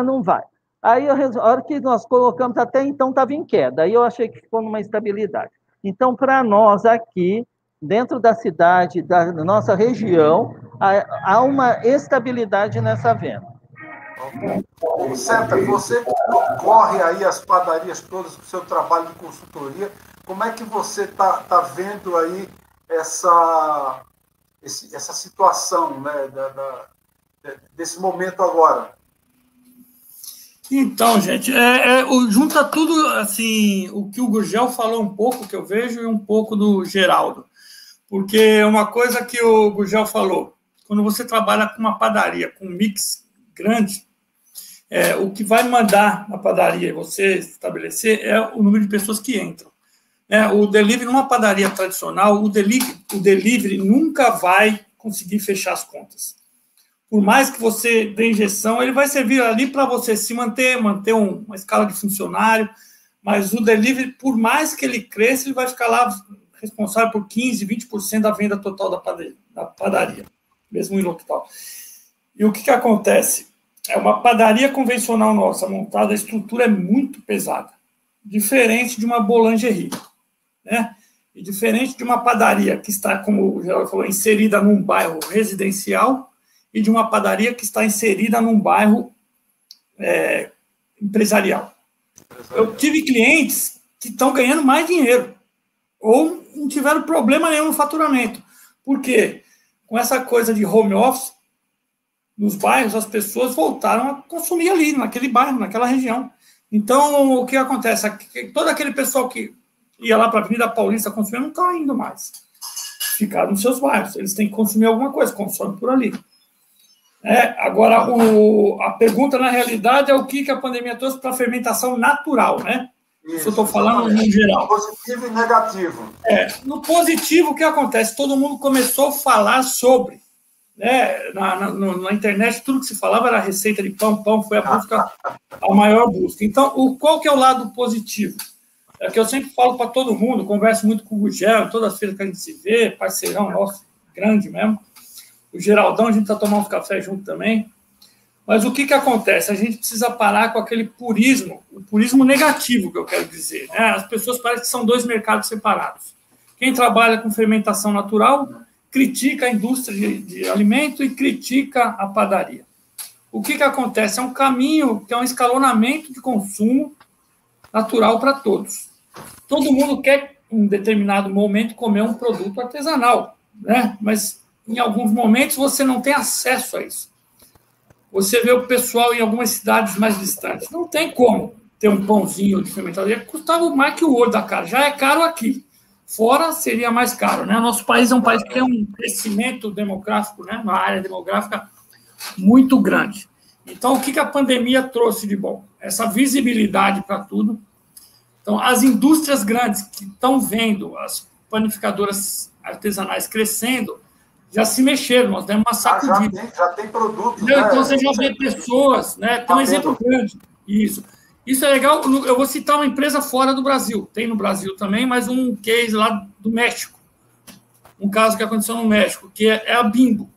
Não vai. Aí, a hora que nós colocamos, até então estava em queda. Aí eu achei que ficou numa estabilidade. Então, para nós aqui, dentro da cidade, da nossa região, há uma estabilidade nessa venda. Seta, você corre aí as padarias todas com o seu trabalho de consultoria, como é que você tá vendo aí essa situação, né, desse momento agora? Então, gente, junta tudo, assim, o que o Gurgel falou um pouco, que eu vejo, e um pouco do Geraldo. Porque uma coisa que o Gurgel falou, quando você trabalha com uma padaria, com um mix grande, o que vai mandar na padaria e você estabelecer é o número de pessoas que entram. O delivery, numa padaria tradicional, o delivery nunca vai conseguir fechar as contas. Por mais que você dê injeção, ele vai servir ali para você se manter uma escala de funcionário, mas o delivery, por mais que ele cresça, ele vai ficar lá responsável por 15%, 20% da venda total da padaria, mesmo em local. E o que acontece? É uma padaria convencional nossa, montada, a estrutura é muito pesada, diferente de uma boulangerie, né? E diferente de uma padaria que está, como o Geraldo falou, inserida num bairro residencial, e de uma padaria que está inserida num bairro empresarial. Eu tive clientes que estão ganhando mais dinheiro, ou não tiveram problema nenhum no faturamento. Por quê? Com essa coisa de home office, nos bairros, as pessoas voltaram a consumir ali, naquele bairro, naquela região. Então, o que acontece? Todo aquele pessoal que ia lá para a Avenida Paulista consumir, não está indo mais. Ficaram nos seus bairros. Eles têm que consumir alguma coisa, consomem por ali. Agora, a pergunta, na realidade, é o que a pandemia trouxe para a fermentação natural, né? Isso eu estou falando no geral. Positivo e negativo. No positivo, o que acontece? Todo mundo começou a falar sobre. Na internet, tudo que se falava era receita de pão, foi a maior busca. Então, qual que é o lado positivo? É que eu sempre falo para todo mundo, converso muito com o Gugel, todas as feiras que a gente se vê, parceirão nosso, grande mesmo. O Geraldão, a gente está tomando uns café junto também. Mas o que acontece? A gente precisa parar com aquele purismo, o purismo negativo, que eu quero dizer. As pessoas parecem que são dois mercados separados. Quem trabalha com fermentação natural critica a indústria de alimento e critica a padaria. O que acontece? É um caminho que é um escalonamento de consumo natural para todos. Todo mundo quer, em um determinado momento, comer um produto artesanal, né? Mas em alguns momentos você não tem acesso a isso. Você vê o pessoal em algumas cidades mais distantes. Não tem como ter um pãozinho de fermentaria. Custava mais que o olho da cara. Já é caro aqui. Fora seria mais caro, né? Nosso país é um país que tem um crescimento demográfico, né? Uma área demográfica muito grande. Então, o que a pandemia trouxe de bom? Essa visibilidade para tudo. Então, as indústrias grandes que estão vendo as panificadoras artesanais crescendo, já se mexeram, nós demos uma sacudida. Já tem produto. Né? Então, você já vê pessoas, né? Tem um exemplo grande. Isso é legal. Eu vou citar uma empresa fora do Brasil. Tem no Brasil também, mas um case lá do México. Um caso que aconteceu no México, que é a Bimbo.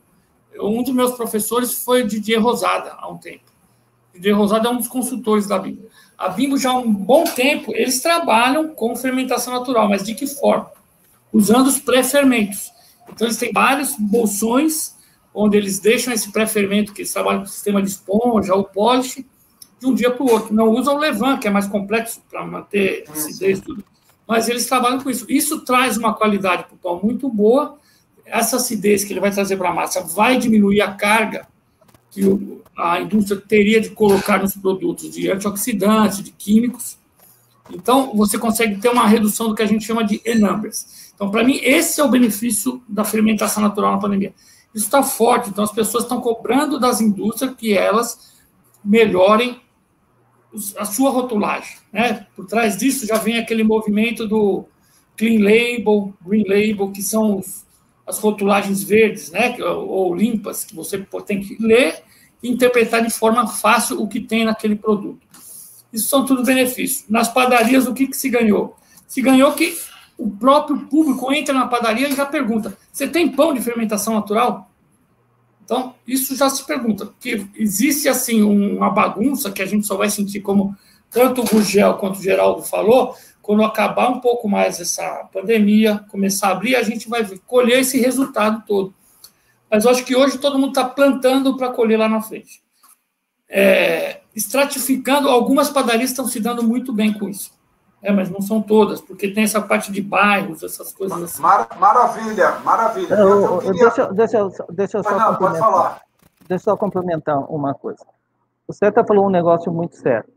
Um dos meus professores foi o Didier Rosada, há um tempo. Didier Rosada é um dos consultores da Bimbo. A Bimbo, já há um bom tempo, eles trabalham com fermentação natural, mas de que forma? Usando os pré-fermentos. Então, eles têm vários bolsões, onde eles deixam esse pré-fermento, que eles trabalham com o sistema de esponja ou polish, de um dia para o outro. Não usam o levain, que é mais complexo para manter acidez e tudo. Mas eles trabalham com isso. Isso traz uma qualidade para o pão muito boa. Essa acidez que ele vai trazer para a massa vai diminuir a carga que a indústria teria de colocar nos produtos de antioxidantes, de químicos. Então, você consegue ter uma redução do que a gente chama de E-numbers. Então, para mim, esse é o benefício da fermentação natural na pandemia. Isso está forte, então as pessoas estão cobrando das indústrias que elas melhorem a sua rotulagem, né? Por trás disso já vem aquele movimento do Clean Label, Green Label, que são as rotulagens verdes, né? Ou limpas, que você tem que ler e interpretar de forma fácil o que tem naquele produto. Isso são tudo benefícios. Nas padarias, o que se ganhou? Se ganhou que o próprio público entra na padaria e já pergunta: você tem pão de fermentação natural? Então, isso já se pergunta, porque existe, assim, uma bagunça que a gente só vai sentir, como tanto o Gurgel quanto o Geraldo falou, quando acabar um pouco mais essa pandemia, começar a abrir, a gente vai colher esse resultado todo. Mas eu acho que hoje todo mundo está plantando para colher lá na frente. Estratificando, algumas padarias estão se dando muito bem com isso. Mas não são todas, porque tem essa parte de bairros, essas coisas assim. Maravilha, maravilha. Deixa eu só não, pode falar. Deixa eu só complementar uma coisa. O Ceta falou um negócio muito sério.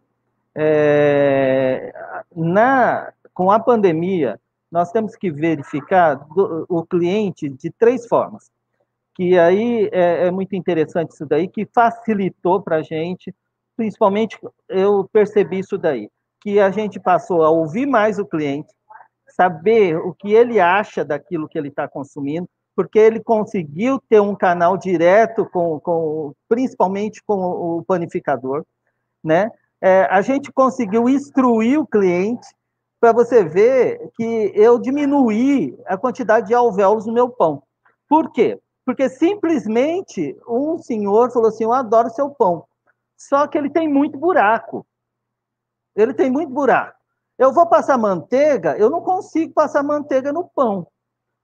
Com a pandemia, nós temos que verificar o cliente de 3 formas. Que aí é muito interessante isso daí, que facilitou para a gente, principalmente eu percebi isso daí, que a gente passou a ouvir mais o cliente, saber o que ele acha daquilo que ele está consumindo, porque ele conseguiu ter um canal direto principalmente com o panificador, né? A gente conseguiu instruir o cliente, para você ver que eu diminuí a quantidade de alvéolos no meu pão. Por quê? Porque simplesmente um senhor falou assim: eu adoro seu pão, só que ele tem muito buraco. Ele tem muito buraco. Eu vou passar manteiga, eu não consigo passar manteiga no pão,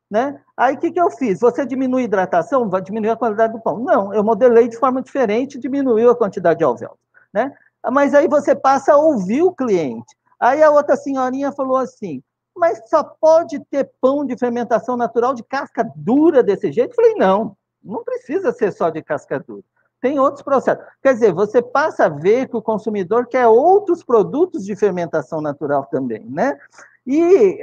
né? Aí, o que eu fiz? Você diminui a hidratação, vai diminuir a qualidade do pão. Não, eu modelei de forma diferente, diminuiu a quantidade de alvéolos, né? Mas aí você passa a ouvir o cliente. Aí a outra senhorinha falou assim: mas só pode ter pão de fermentação natural de casca dura desse jeito? Eu falei: não precisa ser só de casca dura. Tem outros processos. Quer dizer, você passa a ver que o consumidor quer outros produtos de fermentação natural também, né? E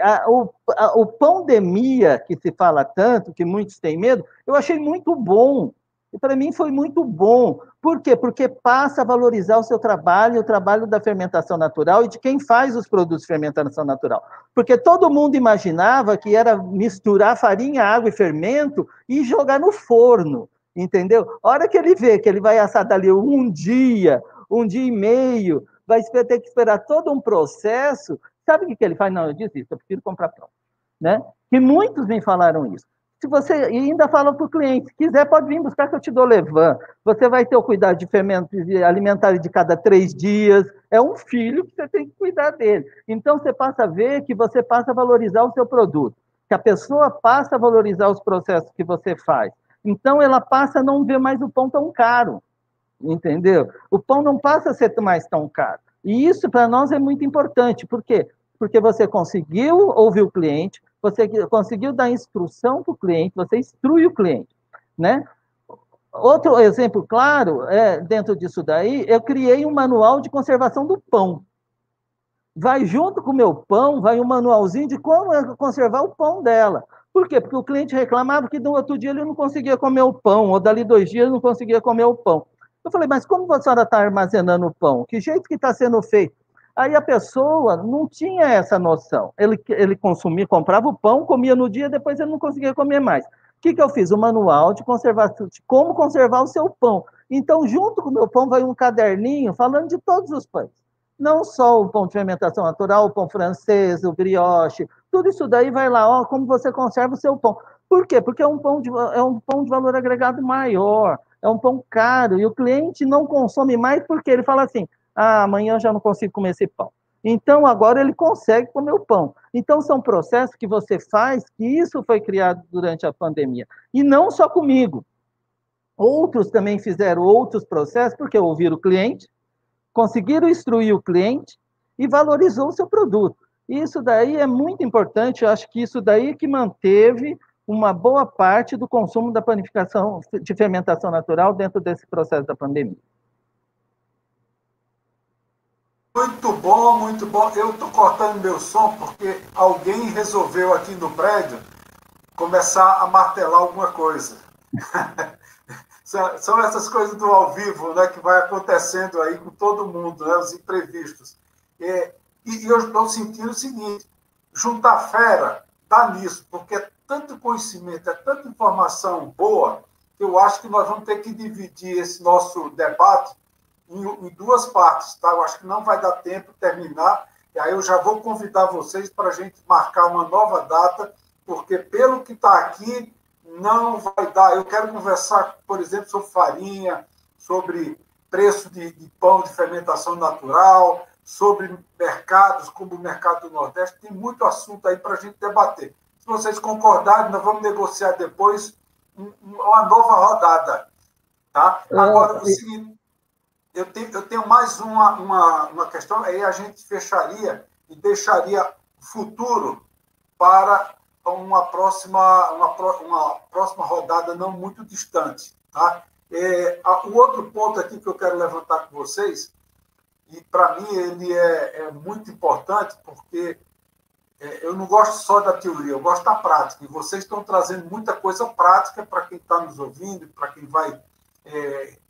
o pandemia, que se fala tanto, que muitos têm medo, eu achei muito bom. E para mim foi muito bom. Por quê? Porque passa a valorizar o seu trabalho, o trabalho da fermentação natural e de quem faz os produtos de fermentação natural. Porque todo mundo imaginava que era misturar farinha, água e fermento e jogar no forno. Entendeu? A hora que ele vê que ele vai assar dali um dia e meio, vai ter que esperar todo um processo, sabe o que ele faz? Não, eu desisto, eu prefiro comprar pronto. Né? E muitos me falaram isso. Se você ainda fala para o cliente, se quiser pode vir buscar que eu te dou levan, você vai ter o cuidado de fermento alimentar de cada 3 dias, é um filho que você tem que cuidar dele. Então você passa a ver que você passa a valorizar o seu produto, que a pessoa passa a valorizar os processos que você faz. Então, ela passa a não ver mais o pão tão caro, entendeu? O pão não passa a ser mais tão caro. E isso, para nós, é muito importante. Por quê? Porque você conseguiu ouvir o cliente, você conseguiu dar instrução para o cliente, você instrui o cliente, né? Outro exemplo claro, dentro disso daí, eu criei um manual de conservação do pão. Vai junto com o meu pão, vai um manualzinho de como conservar o pão dela. Por quê? Porque o cliente reclamava que no outro dia ele não conseguia comer o pão, ou dali 2 dias ele não conseguia comer o pão. Eu falei: mas como a senhora está armazenando o pão? Que jeito que está sendo feito? Aí a pessoa não tinha essa noção. Ele consumia, comprava o pão, comia no dia, depois ele não conseguia comer mais. O que eu fiz? O manual de conservação, de como conservar o seu pão. Então, junto com o meu pão, vai um caderninho falando de todos os pães. Não só o pão de fermentação natural, o pão francês, o brioche, tudo isso daí vai lá, como você conserva o seu pão. Por quê? Porque é um pão de valor agregado maior, é um pão caro, e o cliente não consome mais porque ele fala assim: amanhã eu já não consigo comer esse pão. Então, agora ele consegue comer o pão. Então, são processos que você faz, que isso foi criado durante a pandemia. E não só comigo. Outros também fizeram outros processos, porque ouviram o cliente, conseguiram instruir o cliente e valorizou o seu produto. Isso daí é muito importante, eu acho que isso daí que manteve uma boa parte do consumo da panificação de fermentação natural dentro desse processo da pandemia. Muito bom, muito bom. Eu estou cortando meu som porque alguém resolveu aqui no prédio começar a martelar alguma coisa. São essas coisas do ao vivo, né, que vai acontecendo aí com todo mundo, né, os imprevistos. E eu estou sentindo o seguinte, juntar fera dá nisso, porque é tanto conhecimento, é tanta informação boa, que eu acho que nós vamos ter que dividir esse nosso debate em duas partes, tá? Eu acho que não vai dar tempo de terminar, e aí eu já vou convidar vocês para a gente marcar uma nova data, porque pelo que está aqui, não vai dar. Eu quero conversar, por exemplo, sobre farinha, sobre preço de pão de fermentação natural, sobre mercados, como o mercado do Nordeste. Tem muito assunto aí para a gente debater. Se vocês concordarem, nós vamos negociar depois uma nova rodada. Tá? Agora, o seguinte, eu tenho mais uma questão, aí a gente fecharia e deixaria o futuro para uma próxima rodada não muito distante. Tá? O outro ponto aqui que eu quero levantar com vocês, e para mim ele é muito importante, porque eu não gosto só da teoria, eu gosto da prática, e vocês estão trazendo muita coisa prática para quem está nos ouvindo, para quem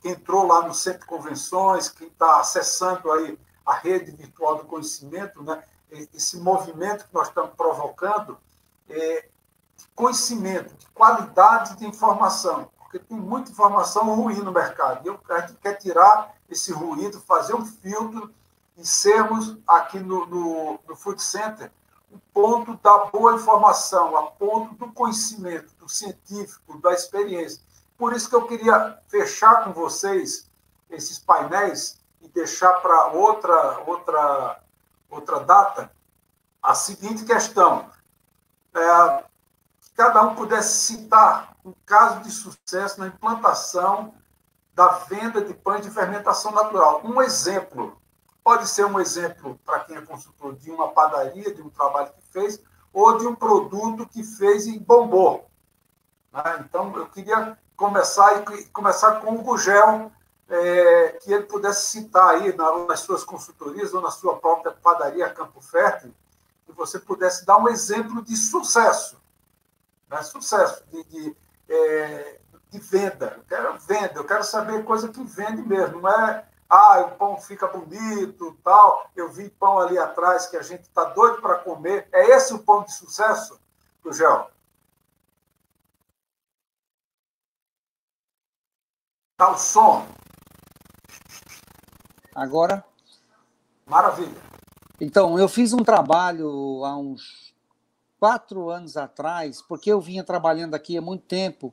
quem entrou lá no Centro de Convenções, quem está acessando aí a rede virtual do conhecimento, né? Esse movimento que nós estamos provocando, de conhecimento, de qualidade de informação, porque tem muita informação ruim no mercado. E a gente quer tirar esse ruído, fazer um filtro e sermos aqui no Food Center o ponto da boa informação, a ponto do conhecimento, do científico, da experiência. Por isso que eu queria fechar com vocês esses painéis e deixar para outra data a seguinte questão. Que cada um pudesse citar um caso de sucesso na implantação da venda de pães de fermentação natural. Um exemplo. Pode ser um exemplo, para quem é consultor, de uma padaria, de um trabalho que fez, ou de um produto que fez e bombou. Então, eu queria começar com o Gugel, que ele pudesse citar aí nas suas consultorias ou na sua própria padaria Campo Fértil, que você pudesse dar um exemplo de sucesso, né? Sucesso de venda. Eu quero saber coisa que vende mesmo, não é o pão fica bonito, tal. Eu vi pão ali atrás que a gente está doido para comer. É esse o pão de sucesso, Gugel? Tá o som. Agora? Maravilha. Então, eu fiz um trabalho há uns 4 anos atrás, porque eu vinha trabalhando aqui há muito tempo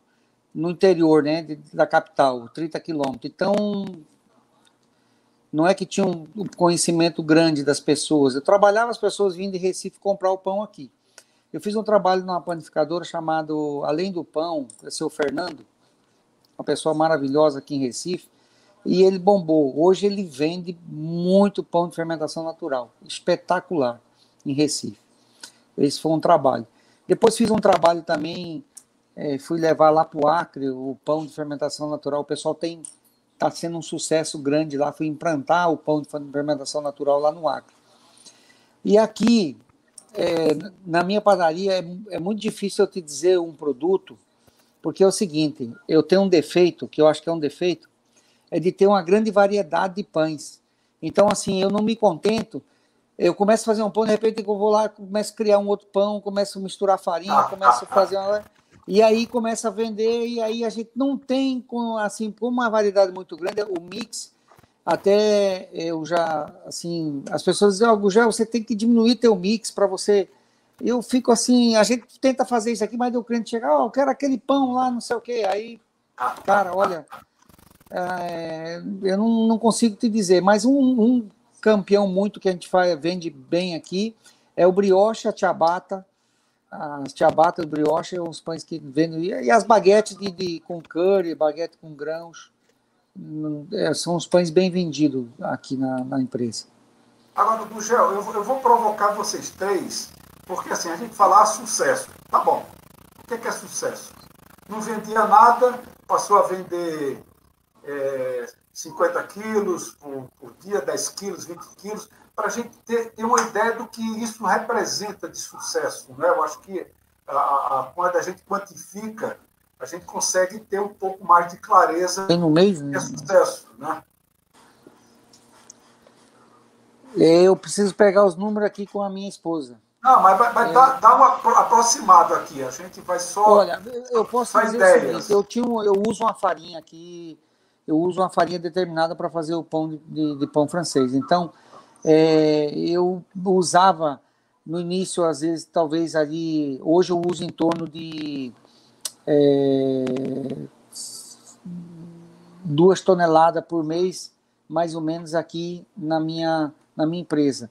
no interior, né, da capital, 30 quilômetros. Então, não é que tinha um conhecimento grande das pessoas. Eu trabalhava, as pessoas vinham de Recife comprar o pão aqui. Eu fiz um trabalho numa panificadora chamado Além do Pão, é seu Fernando, uma pessoa maravilhosa aqui em Recife, e ele bombou. Hoje ele vende muito pão de fermentação natural, espetacular, em Recife. Esse foi um trabalho. Depois fiz um trabalho também, fui levar lá para o Acre o pão de fermentação natural. O pessoal está sendo um sucesso grande lá, fui implantar o pão de fermentação natural lá no Acre. E aqui, na minha padaria, é muito difícil eu te dizer um produto, porque é o seguinte, eu tenho um defeito, que eu acho que é um defeito, é de ter uma grande variedade de pães. Então, assim, eu não me contento, eu começo a fazer um pão, de repente eu vou lá, começo a criar um outro pão, começo a misturar farinha, começo a fazer e aí começa a vender, e aí a gente não tem, assim, com uma variedade muito grande, o mix, até eu já, assim, as pessoas dizem, Gugel, você tem que diminuir teu mix para você... Eu fico assim, a gente tenta fazer isso aqui, mas o cliente chega, eu quero aquele pão lá, não sei o quê. Aí, cara, olha, eu não consigo te dizer, mas um campeão muito que a gente vende bem aqui é o brioche, a ciabatta. A ciabatta, o brioche, são os pães que vendem. E as baguetes com curry, baguete com grãos, são os pães bem vendidos aqui na empresa. Agora, Gugel, eu vou provocar vocês três, porque assim, a gente fala sucesso. Tá bom. O que é sucesso? Não vendia nada, passou a vender 50 quilos por dia, 10 quilos, 20 quilos, para a gente ter uma ideia do que isso representa de sucesso. Né? Eu acho que quando a gente quantifica, a gente consegue ter um pouco mais de clareza no mês, do que é sucesso. Né? Eu preciso pegar os números aqui com a minha esposa. Não, mas vai dar um aproximado aqui. A gente vai só. Olha, eu posso dizer ideias. o seguinte: eu uso uma farinha aqui, eu uso uma farinha determinada para fazer o pão de pão francês. Então, eu usava no início, às vezes, talvez ali. Hoje eu uso em torno de 2 toneladas por mês, mais ou menos, aqui na minha empresa.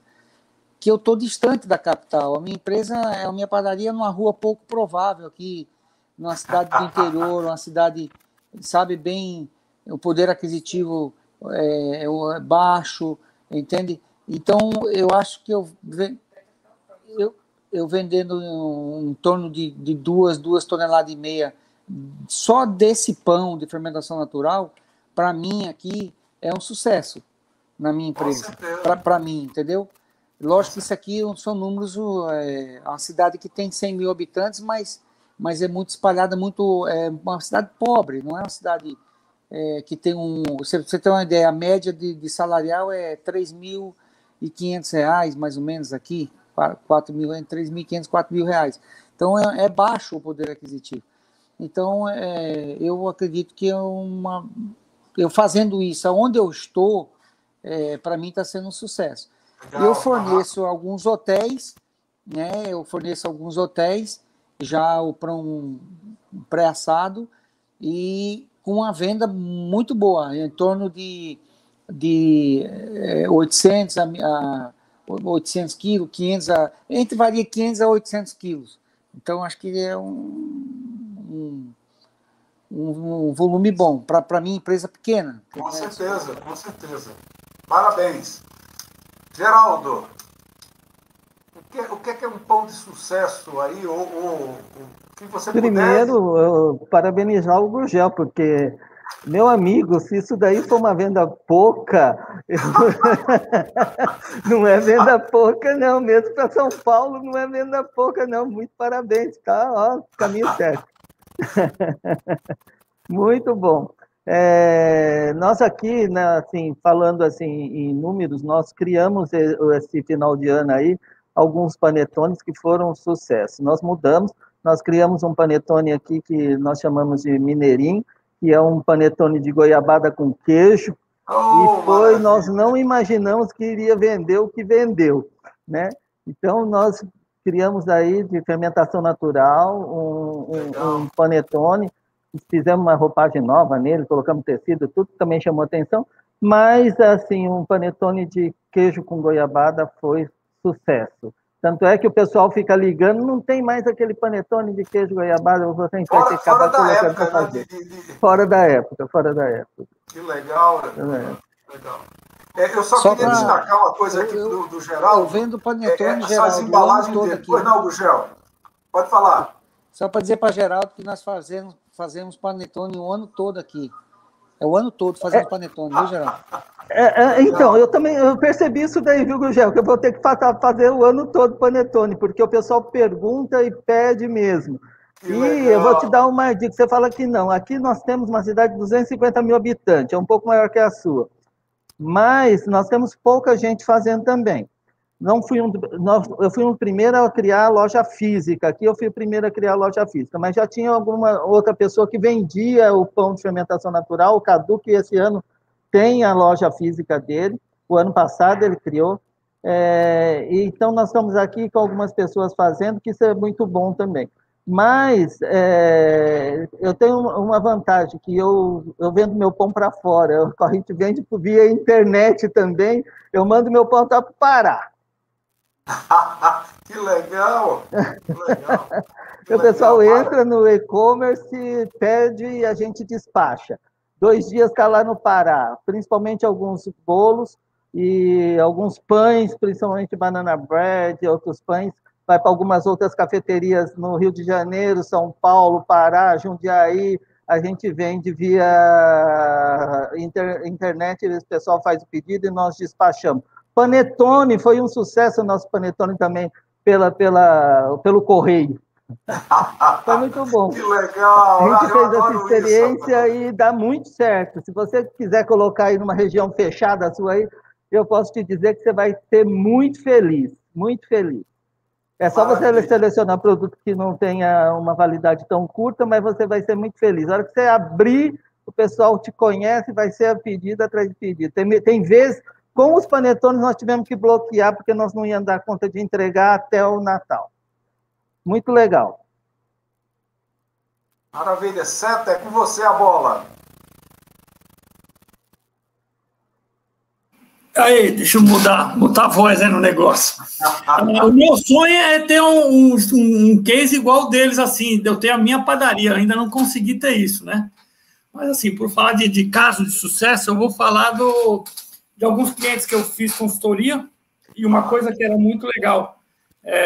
Que eu estou distante da capital. A minha empresa é a minha padaria numa rua pouco provável aqui, numa cidade do interior, uma cidade, sabe, bem, o poder aquisitivo é baixo, entende? Então, eu acho que eu vendendo em torno de 2 toneladas e meia só desse pão de fermentação natural, para mim aqui é um sucesso na minha empresa, para mim, entendeu? Lógico que isso aqui são números, uma cidade que tem 100 mil habitantes, mas é muito espalhada, é uma cidade pobre, não é uma cidade que tem você tem uma ideia, a média de salarial é R$3.500, mais ou menos aqui, 4 mil, entre 3.500 e 4 mil reais. Então é baixo o poder aquisitivo. Então eu acredito que eu fazendo isso, aonde eu estou, para mim está sendo um sucesso. Eu forneço alguns hotéis, né? Eu forneço alguns hotéis já para um pré-assado e com uma venda muito boa, em torno de 800 a 800 quilos, 500 varia 500 a 800 quilos. Então, acho que é um volume bom para a minha empresa pequena. Com certeza, com certeza. Parabéns. Geraldo, o que é um pão de sucesso aí? Ou o que você Primeiro, parabenizar o Gurgel, porque, meu amigo, se isso daí for uma venda pouca, não é venda pouca, não. Mesmo para São Paulo, não é venda pouca, não. Muito parabéns, tá? Ó, caminho certo. Muito bom. Nós aqui, né, assim, falando assim, em números, nós criamos esse final de ano aí alguns panetones que foram um sucesso. Nós mudamos, nós criamos um panetone aqui que nós chamamos de Mineirinho, que é um panetone de goiabada com queijo, e nós não imaginamos que iria vender o que vendeu, né? Então, nós criamos aí de fermentação natural um panetone, fizemos uma roupagem nova nele, colocamos tecido, tudo também chamou atenção, mas, assim, um panetone de queijo com goiabada foi sucesso. Tanto é que o pessoal fica ligando, não tem mais aquele panetone de queijo goiabada, você vai ter que acabar colocando para fazer. Fora da época. Que legal, legal. Eu só queria destacar uma coisa aqui do Geraldo. Eu vendo panetone, essas Geraldo, embalagens dele. aqui. Pois não, Gugel? Pode falar. Só para dizer para Geraldo que nós fazemos panetone o ano todo aqui. É o ano todo fazendo panetone, viu, Geraldo? Então, eu percebi isso daí, viu, Gugel? Que eu vou ter que fazer o ano todo panetone, porque o pessoal pergunta e pede mesmo. Eu vou te dar uma dica, você fala que não. Aqui nós temos uma cidade de 250 mil habitantes, é um pouco maior que a sua. Mas nós temos pouca gente fazendo também. Eu fui o primeiro a criar a loja física. Aqui eu fui o primeiro a criar a loja física, mas já tinha alguma outra pessoa que vendia o pão de fermentação natural, o Cadu, que esse ano tem a loja física dele. O ano passado ele criou. Então nós estamos aqui com algumas pessoas fazendo, que isso é muito bom também. Mas eu tenho uma vantagem, que eu vendo meu pão para fora. A gente vende via internet também. Eu mando meu pão para o Pará. Que legal! O pessoal entra no e-commerce, pede e a gente despacha. 2 dias está lá no Pará, principalmente alguns bolos e alguns pães, principalmente banana bread, outros pães. Vai para algumas outras cafeterias no Rio de Janeiro, São Paulo, Pará, Jundiaí, a gente vende via internet, o pessoal faz o pedido e nós despachamos. Panetone, foi um sucesso o nosso Panetone também pelo correio. Foi muito bom. Que legal! A gente fez essa experiência e dá muito certo. Se você quiser colocar aí numa região fechada sua aí, eu posso te dizer que você vai ser muito feliz, muito feliz. É só você selecionar produto que não tenha uma validade tão curta, mas você vai ser muito feliz. Na hora que você abrir, o pessoal te conhece, vai ser pedido atrás de pedido. Tem vezes, com os panetones, nós tivemos que bloquear, porque nós não íamos dar conta de entregar até o Natal. Muito legal. Maravilha. Seta, é com você a bola. Aí, deixa eu botar a voz aí no negócio. O meu sonho é ter um case igual deles, assim, eu tenho a minha padaria, ainda não consegui ter isso, né? Mas, assim, por falar de caso de sucesso, eu vou falar de alguns clientes que eu fiz consultoria, e uma coisa que era muito legal,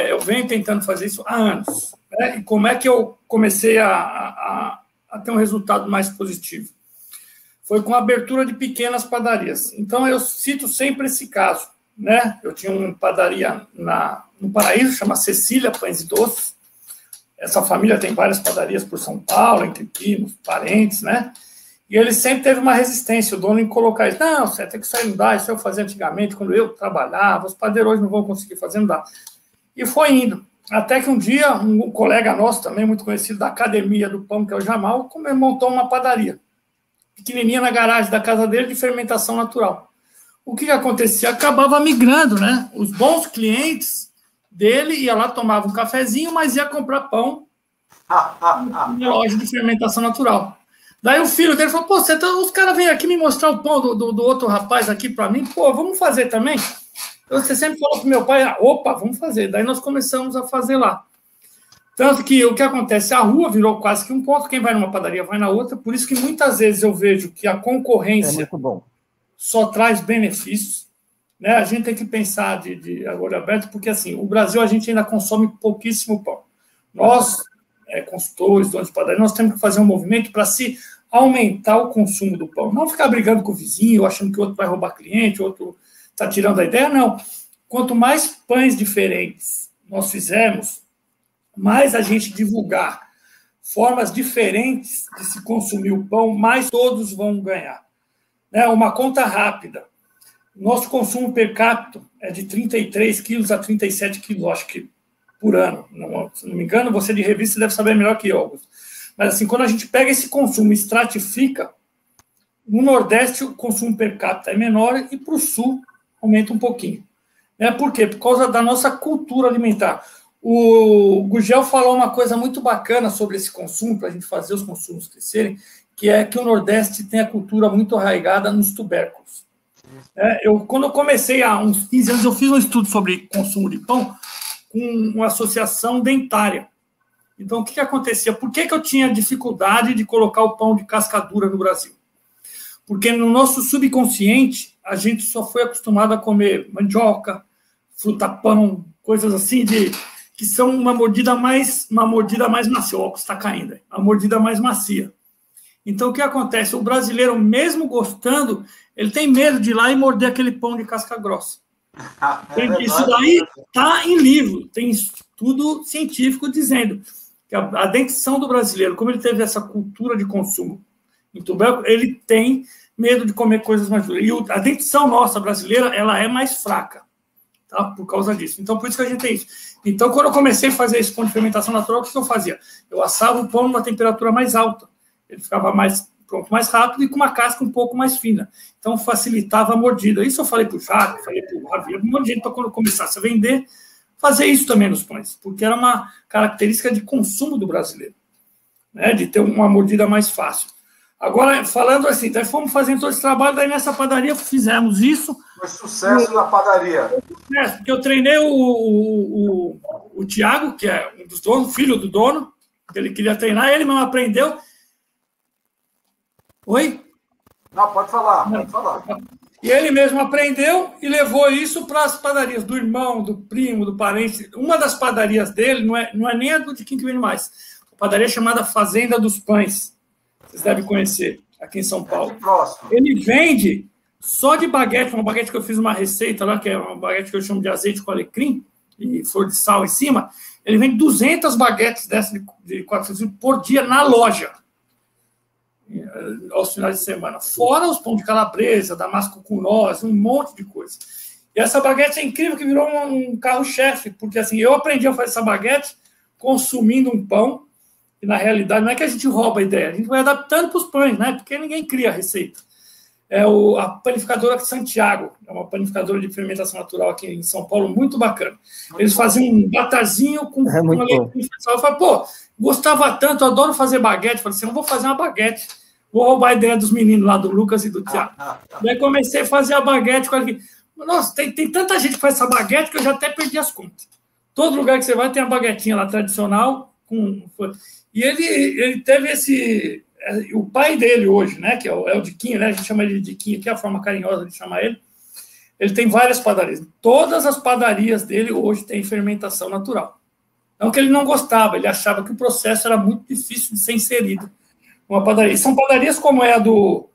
eu venho tentando fazer isso há anos, né? E como é que eu comecei a ter um resultado mais positivo? Foi com a abertura de pequenas padarias. Então, eu cito sempre esse caso, né? Eu tinha uma padaria no Paraíso, chama Cecília Pães e Doces. Essa família tem várias padarias por São Paulo, entre primos, parentes, né? E ele sempre teve uma resistência, o dono, em colocar isso. Não, você tem que sair, não dá, isso eu fazia antigamente, quando eu trabalhava, os padeiros hoje não vão conseguir fazer, não dá. E foi indo. Até que um dia, um colega nosso, também muito conhecido da Academia do Pão, que é o Jamal, montou uma padaria pequenininha na garagem da casa dele, de fermentação natural. O que acontecia? Acabava migrando, né? Os bons clientes dele ia lá, tomava um cafezinho, mas ia comprar pão na loja de fermentação natural. Daí o filho dele falou, pô, os caras vêm aqui me mostrar o pão do outro rapaz aqui para mim, pô, vamos fazer também? Você sempre falou para meu pai, opa, vamos fazer. Daí nós começamos a fazer lá. Tanto que o que acontece, a rua virou quase que um ponto, quem vai numa padaria vai na outra, por isso que muitas vezes eu vejo que a concorrência só traz benefícios, né? A gente tem que pensar de olho aberto, porque assim, o Brasil a gente ainda consome pouquíssimo pão. Nós, consultores, donos de padaria, nós temos que fazer um movimento para se aumentar o consumo do pão. Não ficar brigando com o vizinho, achando que o outro vai roubar cliente, o outro está tirando a ideia, não. Quanto mais pães diferentes nós fizermos, mais a gente divulgar formas diferentes de se consumir o pão, mais todos vão ganhar. Né? Uma conta rápida. Nosso consumo per capita é de 33 quilos a 37 quilos, acho que, por ano. Se não me engano, você de revista deve saber melhor que eu, Augusto. Mas, assim, quando a gente pega esse consumo e estratifica, no Nordeste o consumo per capita é menor e para o Sul aumenta um pouquinho. Por quê? Por causa da nossa cultura alimentar. O Gugel falou uma coisa muito bacana sobre esse consumo, para a gente fazer os consumos crescerem, que é que o Nordeste tem a cultura muito arraigada nos tubérculos. Quando eu comecei há uns 15 anos, eu fiz um estudo sobre consumo de pão com uma associação dentária. Então, o que acontecia? Por que eu tinha dificuldade de colocar o pão de casca dura no Brasil? Porque no nosso subconsciente, a gente só foi acostumado a comer mandioca, fruta-pão, coisas assim que são uma mordida mais macia. O óculos está caindo. A mordida mais macia. Então, o que acontece? O brasileiro, mesmo gostando, ele tem medo de ir lá e morder aquele pão de casca grossa. Isso daí está em livro. Tem estudo científico dizendo que a dentição do brasileiro, como ele teve essa cultura de consumo em tubérculo, ele tem medo de comer coisas mais duras. E a dentição nossa brasileira, ela é mais fraca. Tá? Por causa disso. Então, por isso que a gente tem isso. Então, quando eu comecei a fazer esse pão de fermentação natural, o que eu fazia? Eu assava o pão numa temperatura mais alta. Ele ficava pronto mais rápido e com uma casca um pouco mais fina. Então, facilitava a mordida. Isso eu falei para o Jaco, falei para o Javier, um monte de gente, para quando eu começasse a vender, fazer isso também nos pães, porque era uma característica de consumo do brasileiro, né? De ter uma mordida mais fácil. Agora, falando assim, daí fomos fazendo todo esse trabalho, daí nessa padaria fizemos isso. Foi sucesso na padaria. Porque eu treinei o Tiago, que é um dos donos, filho do dono, que ele queria treinar, ele não aprendeu. Oi? Não, pode falar, pode falar. E ele mesmo aprendeu e levou isso para as padarias do irmão, do primo, do parente. Uma das padarias dele não é nem a do de quem que vem mais. A padaria chamada Fazenda dos Pães. vocês devem conhecer, aqui em São Paulo. Próximo. Ele vende só de baguete, uma baguete que eu fiz uma receita lá, que é uma baguete que eu chamo de azeite com alecrim e flor de sal em cima. Ele vende 200 baguetes dessas de 400 por dia na loja, aos finais de semana. Fora os pão de calabresa, damasco com noz, um monte de coisa. E essa baguete é incrível, que virou um carro-chefe, porque assim, eu aprendi a fazer essa baguete consumindo um pão, e na realidade não é que a gente rouba a ideia, a gente vai adaptando para os pães, né? Porque ninguém cria a receita. É a panificadora de Santiago, é uma panificadora de fermentação natural aqui em São Paulo, muito bacana. Eles faziam um batarzinho com uma alecrim. Eu falei, pô, gostava tanto, eu adoro fazer baguete. Eu falei assim, eu vou fazer uma baguete, vou roubar a ideia dos meninos lá, do Lucas e do Thiago. Daí comecei a fazer a baguete com alecrim. Nossa, tem tanta gente que faz essa baguete que eu já até perdi as contas. Todo lugar que você vai tem a baguetinha lá tradicional. E ele teve esse... O pai dele hoje, né, que é o Diquinho, né, a gente chama ele de Diquinho, que é a forma carinhosa de chamar ele. Ele tem várias padarias. Todas as padarias dele hoje têm fermentação natural. Não que ele não gostava, ele achava que o processo era muito difícil de ser inserido numa padaria. E são padarias como é a do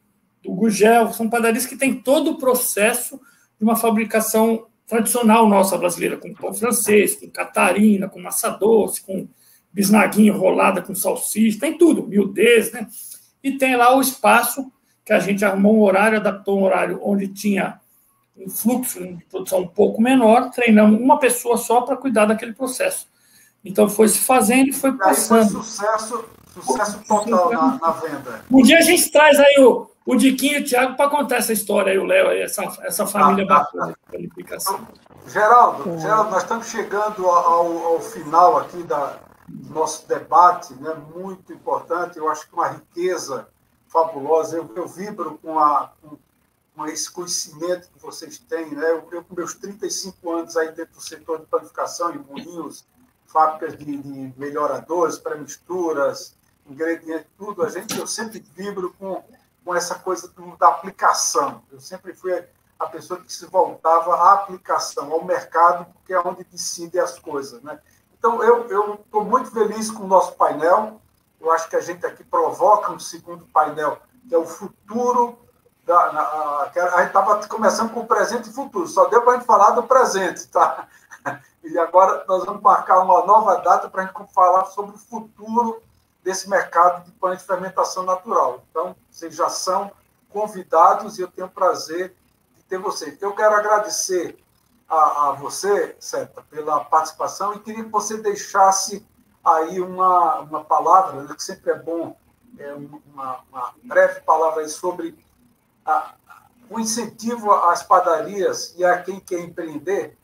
Gugel, são padarias que têm todo o processo de uma fabricação tradicional nossa brasileira, com pão francês, com catarina, com massa doce, com bisnaguinha enrolada com salsicha, tem tudo, miudez, né? E tem lá o espaço que a gente arrumou um horário, adaptou um horário onde tinha um fluxo de produção um pouco menor, treinamos uma pessoa só para cuidar daquele processo. Então foi se fazendo e foi passando. Foi sucesso total na venda. Um dia a gente traz aí o Diquinho e o Thiago para contar essa história aí, o Léo, essa família bacana de planificação. Geraldo, nós estamos chegando ao final aqui do nosso debate, né, muito importante, eu acho que uma riqueza fabulosa, eu vibro com esse conhecimento que vocês têm, né, eu com meus 35 anos aí dentro do setor de panificação e moinhos, fábricas de melhoradores, pré-misturas, ingredientes, tudo, eu sempre vibro com essa coisa da aplicação, eu sempre fui a pessoa que se voltava à aplicação, ao mercado, porque é onde decide as coisas, né? Então, eu estou muito feliz com o nosso painel. Eu acho que a gente aqui provoca um segundo painel, que é o futuro. A gente estava começando com o presente e futuro, só deu para a gente falar do presente, tá? E agora nós vamos marcar uma nova data para a gente falar sobre o futuro desse mercado de pães de fermentação natural. Então, vocês já são convidados e eu tenho o prazer de ter vocês. Eu quero agradecer a você, Seta, pela participação e queria que você deixasse aí uma palavra, né, que sempre é bom, uma breve palavra aí sobre o incentivo às padarias e a quem quer empreender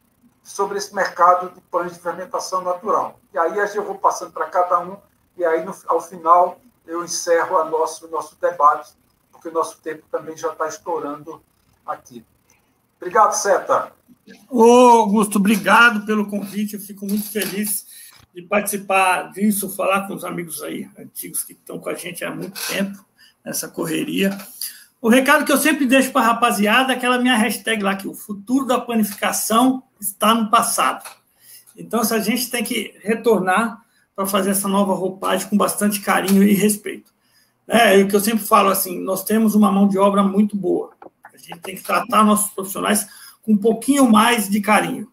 sobre esse mercado de pães de fermentação natural. E aí eu vou passando para cada um e aí ao final eu encerro o nosso debate, porque o nosso tempo também já está estourando aqui. Obrigado, Seta. Ô, Augusto, obrigado pelo convite. Eu fico muito feliz de participar disso, falar com os amigos aí, antigos que estão com a gente há muito tempo, nessa correria. O recado que eu sempre deixo para a rapaziada é aquela minha hashtag lá, que o futuro da panificação está no passado. Então, a gente tem que retornar para fazer essa nova roupagem com bastante carinho e respeito. O que eu sempre falo, assim, nós temos uma mão de obra muito boa. A gente tem que tratar nossos profissionais com um pouquinho mais de carinho.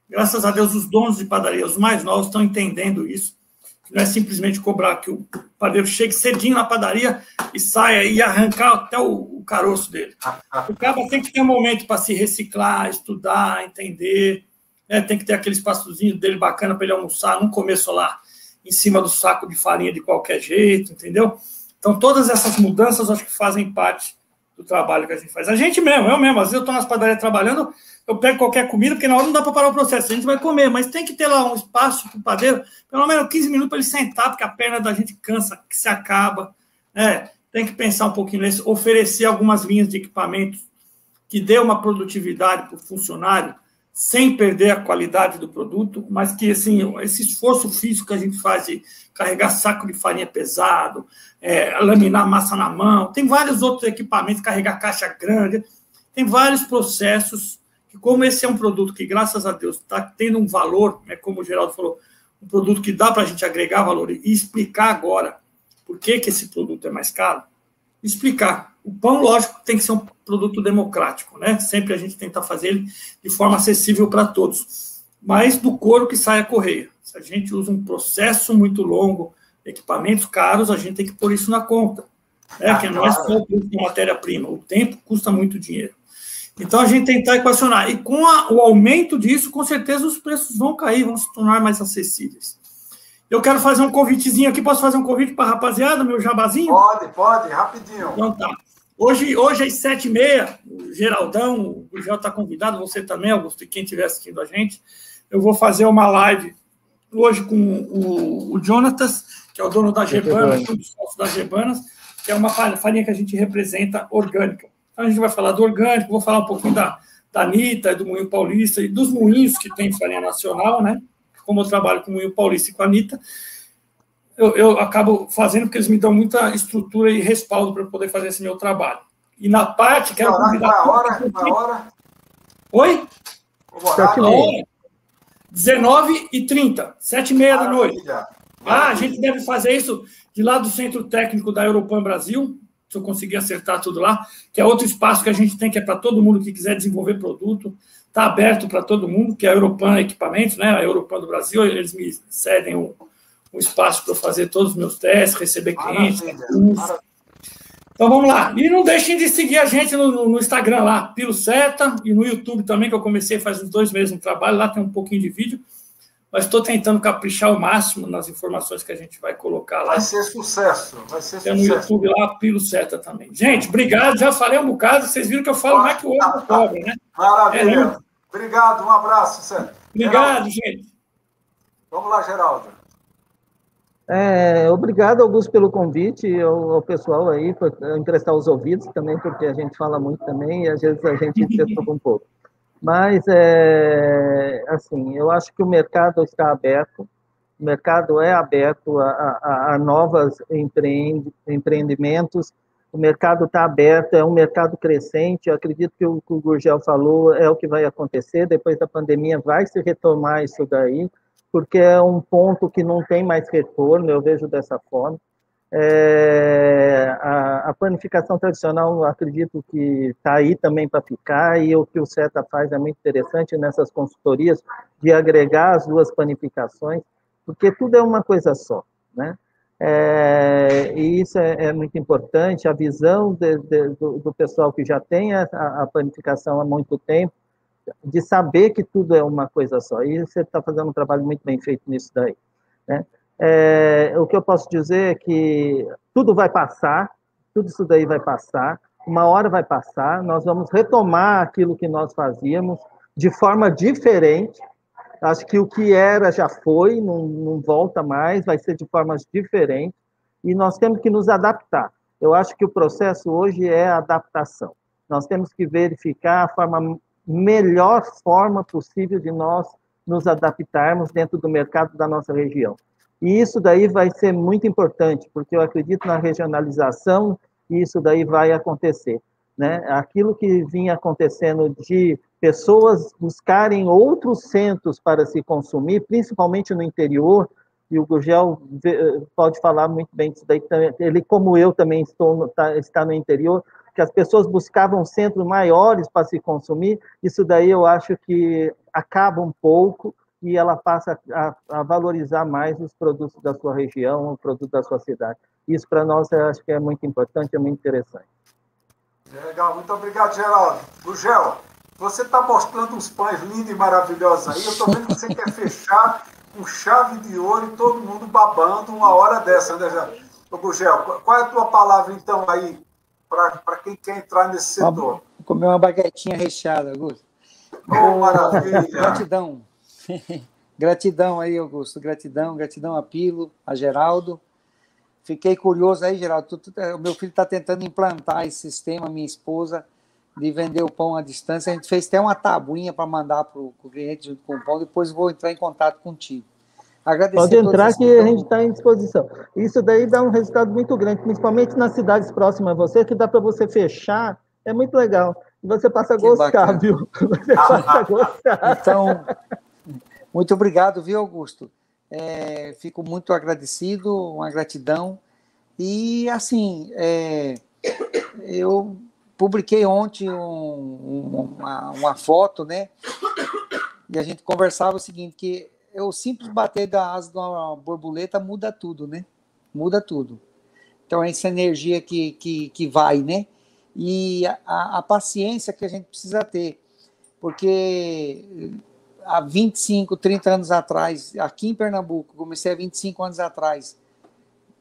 Graças a Deus, os donos de padaria, os mais novos, estão entendendo isso. Não é simplesmente cobrar que o padeiro chegue cedinho na padaria e saia e arrancar até o caroço dele. O cara tem que ter um momento para se reciclar, estudar, entender. Tem que ter aquele espaçozinho dele bacana para ele almoçar, não comer só lá em cima do saco de farinha de qualquer jeito, entendeu? Então, todas essas mudanças, acho que fazem parte do trabalho que a gente faz. A gente mesmo, eu mesmo, às vezes eu estou nas padarias trabalhando, eu pego qualquer comida, porque na hora não dá para parar o processo, a gente vai comer, mas tem que ter lá um espaço para o padeiro, pelo menos 15 minutos para ele sentar, porque a perna da gente cansa, que se acaba. Tem que pensar um pouquinho nisso, oferecer algumas linhas de equipamentos que dê uma produtividade para o funcionário, sem perder a qualidade do produto, mas que assim, esse esforço físico que a gente faz de carregar saco de farinha pesado, laminar massa na mão, tem vários outros equipamentos, carregar caixa grande, tem vários processos que, como esse é um produto que, graças a Deus, está tendo um valor, como o Geraldo falou, um produto que dá para a gente agregar valor e explicar agora por que esse produto é mais caro, explicar. O pão, lógico, tem que ser um produto democrático, né? Sempre a gente tenta fazer ele de forma acessível para todos. Mas do couro que sai a correia. Se a gente usa um processo muito longo, equipamentos caros, a gente tem que pôr isso na conta. Né? Que não é só o preço da matéria-prima, o tempo custa muito dinheiro. Então, a gente tentar equacionar. E com o aumento disso, com certeza os preços vão cair, vão se tornar mais acessíveis. Eu quero fazer um convitezinho aqui. Posso fazer um convite para a rapaziada, meu jabazinho? Pode, rapidinho. Então tá. Hoje às 7h30, o Geraldão, o Gurgel está convidado, você também, Augusto, e quem estiver assistindo a gente, eu vou fazer uma live hoje com o Jonatas, que é o dono da Gebana, um dos sócios da Gebanas, que é uma farinha que a gente representa orgânica. Então, a gente vai falar do orgânico, vou falar um pouquinho da Anitta, do Moinho Paulista e dos moinhos que tem farinha nacional, né? Como eu trabalho com o Moinho Paulista e com a Anitta, eu acabo fazendo porque eles me dão muita estrutura e respaldo para poder fazer esse meu trabalho. E na parte, quero convidar... Qual a hora? Oi? O horário? 19h30, 7h30 da noite. A gente deve fazer isso de lá do Centro Técnico da Europan Brasil, se eu conseguir acertar tudo lá, que é outro espaço que a gente tem, que é para todo mundo que quiser desenvolver produto, está aberto para todo mundo, que é a Europan Equipamentos, né? A Europan do Brasil, eles me cedem um espaço para eu fazer todos os meus testes, receber clientes, Então, vamos lá. E não deixem de seguir a gente no Instagram lá, Pilo Seta, e no YouTube também, que eu comecei faz uns 2 meses no trabalho, lá tem um pouquinho de vídeo, mas estou tentando caprichar ao máximo nas informações que a gente vai colocar lá. Vai ser sucesso, Tem no YouTube lá, Pilo Seta também. Gente, obrigado, já falei um bocado, vocês viram que eu falo mais que o outro pobre, né? Maravilha. Obrigado, um abraço, Seta. Obrigado, gente. Vamos lá, Geraldo. Obrigado, Augusto, pelo convite, ao pessoal aí, por emprestar os ouvidos também, porque a gente fala muito também e às vezes a gente se preocupa um pouco. Mas, assim, eu acho que o mercado está aberto, o mercado é aberto a novos empreendimentos, o mercado está aberto, é um mercado crescente, eu acredito que o Gurgel falou, é o que vai acontecer, depois da pandemia vai se retomar isso daí, porque é um ponto que não tem mais retorno, eu vejo dessa forma. A panificação tradicional, acredito que está aí também para ficar, e o que o Seta faz é muito interessante nessas consultorias, de agregar as duas panificações, porque tudo é uma coisa só, né? E isso é muito importante, a visão do pessoal que já tem a panificação há muito tempo, de saber que tudo é uma coisa só. E você está fazendo um trabalho muito bem feito nisso daí, né? O que eu posso dizer é que tudo vai passar, tudo isso daí vai passar, uma hora vai passar, nós vamos retomar aquilo que nós fazíamos de forma diferente. Acho que o que era já foi, não volta mais, vai ser de formas diferentes, e nós temos que nos adaptar. Eu acho que o processo hoje é a adaptação. Nós temos que verificar a melhor forma possível de nós nos adaptarmos dentro do mercado da nossa região. E isso daí vai ser muito importante, porque eu acredito na regionalização e isso daí vai acontecer, né? Aquilo que vinha acontecendo de pessoas buscarem outros centros para se consumir, principalmente no interior, e o Gurgel pode falar muito bem disso daí, ele, como eu, também está no interior, que as pessoas buscavam centros maiores para se consumir, isso daí eu acho que acaba um pouco e ela passa a valorizar mais os produtos da sua região, o produto da sua cidade. Isso, para nós, eu acho que é muito importante, é muito interessante. Legal, muito obrigado, Geraldo. Gurgel, você está mostrando uns pães lindos e maravilhosos aí, eu estou vendo que você quer fechar com chave de ouro e todo mundo babando uma hora dessa, né, Gurgel? Qual é a tua palavra, então, aí, para quem quer entrar nesse setor? Vou comer uma baguetinha recheada, Augusto. Oh, maravilha! Gratidão. Gratidão aí, Augusto. Gratidão a Pilo, a Geraldo. Fiquei curioso aí, Geraldo. O meu filho está tentando implantar esse sistema, minha esposa, de vender o pão à distância. A gente fez até uma tabuinha para mandar para o cliente junto com o pão. Depois vou entrar em contato contigo. Agradecer. Pode entrar que a gente está em disposição. Isso daí dá um resultado muito grande, principalmente nas cidades próximas a você, que dá para você fechar. É muito legal. E você passa a gostar, viu? Você passa a gostar. Então, muito obrigado, viu, Augusto? Fico muito agradecido, uma gratidão. E, assim, eu publiquei ontem uma foto, né? E a gente conversava o seguinte, que o simples bater da asa de uma borboleta muda tudo, né? Muda tudo. Então, é essa energia que vai, né? E a paciência que a gente precisa ter. Porque há 25, 30 anos atrás, aqui em Pernambuco, comecei há 25 anos atrás,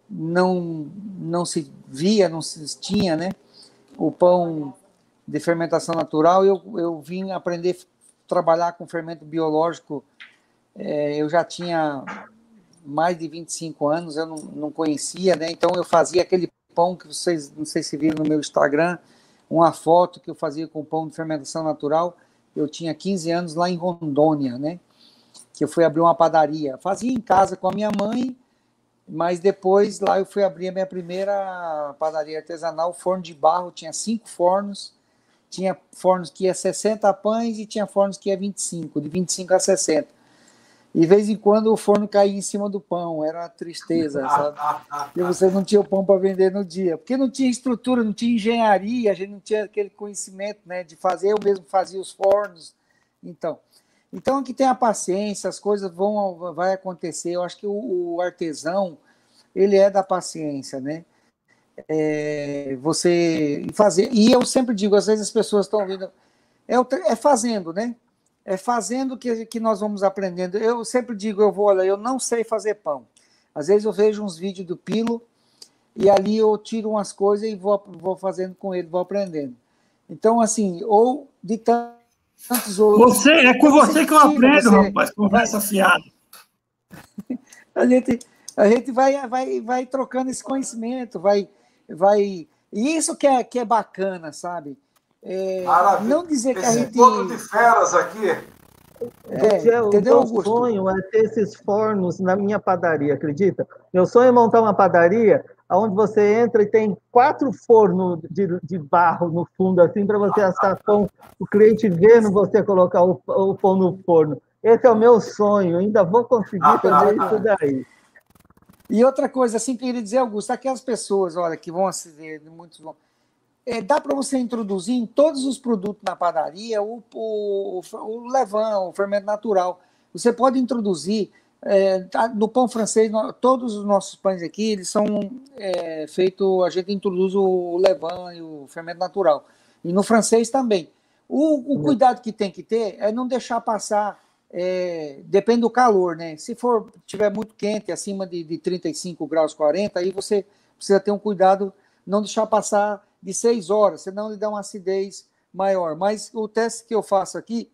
não se via, não se tinha, né? O pão de fermentação natural. Eu vim aprender a trabalhar com fermento biológico. Eu já tinha mais de 25 anos, eu não conhecia, né? Então eu fazia aquele pão que vocês, não sei se viram no meu Instagram, uma foto que eu fazia com pão de fermentação natural. Eu tinha 15 anos lá em Rondônia, né? Que eu fui abrir uma padaria. Fazia em casa com a minha mãe, mas depois lá eu fui abrir a minha primeira padaria artesanal, forno de barro, tinha 5 fornos, tinha fornos que ia 60 pães e tinha fornos que ia 25, de 25 a 60. E de vez em quando o forno caía em cima do pão, era uma tristeza, sabe? E você não tinha o pão para vender no dia, porque não tinha estrutura, não tinha engenharia, a gente não tinha aquele conhecimento, né, de fazer, eu mesmo fazia os fornos. Então aqui tem a paciência, as coisas vai acontecer. Eu acho que o artesão, ele é da paciência, né? Você fazer, e eu sempre digo, às vezes as pessoas estão ouvindo, é fazendo, né? É fazendo que nós vamos aprendendo. Eu sempre digo, eu não sei fazer pão. Às vezes eu vejo uns vídeos do Pilo e ali eu tiro umas coisas e vou fazendo com ele, vou aprendendo. Então, assim, ou de tantos outros... É com você que eu aprendo, rapaz, conversa fiada. A gente vai trocando esse conhecimento, e isso que é bacana, sabe? Não dizer que a gente... Esse encontro de feras aqui... entendeu, o meu sonho é ter esses fornos na minha padaria, acredita? Meu sonho é montar uma padaria onde você entra e tem 4 fornos de barro no fundo, assim, para você assar pão, o cliente vendo você colocar o pão no forno. Esse é o meu sonho, ainda vou conseguir fazer isso daí. E outra coisa, assim, que eu queria dizer, Augusto, aquelas pessoas, olha, que vão assistir, muitos vão... dá para você introduzir em todos os produtos na padaria o levain, o fermento natural. Você pode introduzir no pão francês, todos os nossos pães aqui, eles são feitos, a gente introduz o levain e o fermento natural. E no francês também. O cuidado que tem que ter é não deixar passar, depende do calor, né? Se tiver muito quente, acima de 35 graus 40, aí você precisa ter um cuidado, não deixar passar de 6 horas, senão ele dá uma acidez maior. Mas o teste que eu faço aqui,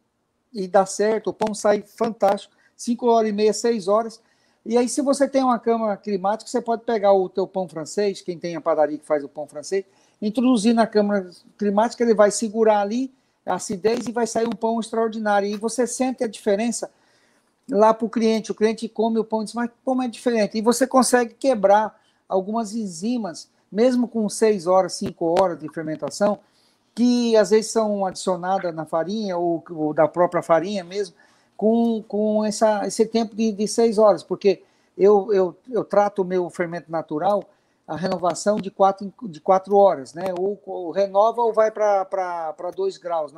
e dá certo, o pão sai fantástico, 5 horas e meia, 6 horas. E aí, se você tem uma câmara climática, você pode pegar o teu pão francês, quem tem a padaria que faz o pão francês, introduzir na câmara climática, ele vai segurar ali a acidez e vai sair um pão extraordinário. E você sente a diferença lá para o cliente come o pão e diz, mas como é diferente? E você consegue quebrar algumas enzimas, mesmo com 6 horas, 5 horas de fermentação, que às vezes são adicionadas na farinha, ou da própria farinha mesmo, com esse tempo de 6 horas, porque eu trato o meu fermento natural, a renovação de 4 horas, né? Ou renova ou vai para 2 graus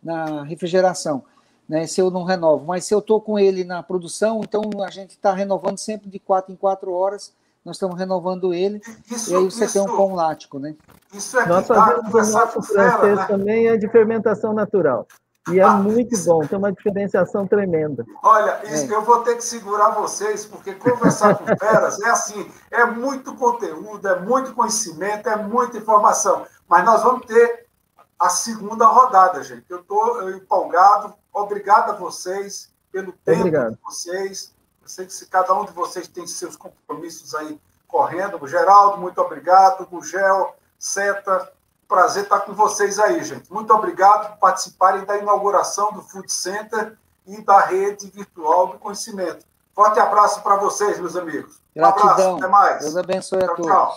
na refrigeração, né? Se eu não renovo. Mas se eu estou com ele na produção, então a gente está renovando sempre de 4 em 4 horas, nós estamos renovando ele, e aí você tem um pão lático, né? Isso é nós fazemos o nosso francês, né? Também é de fermentação natural. E é muito bom, tem uma diferenciação tremenda. Olha, eu vou ter que segurar vocês, porque conversar com feras é assim, é muito conteúdo, é muito conhecimento, é muita informação. Mas nós vamos ter a segunda rodada, gente. Eu estou empolgado. Obrigado a vocês pelo tempo de vocês. Eu sei que cada um de vocês tem seus compromissos aí correndo. Geraldo, muito obrigado. Gugel, Seta, prazer estar com vocês aí, gente. Muito obrigado por participarem da inauguração do Food Center e da rede virtual do conhecimento. Forte abraço para vocês, meus amigos. Gratidão. Um abraço, até mais. Deus abençoe a todos. Tchau.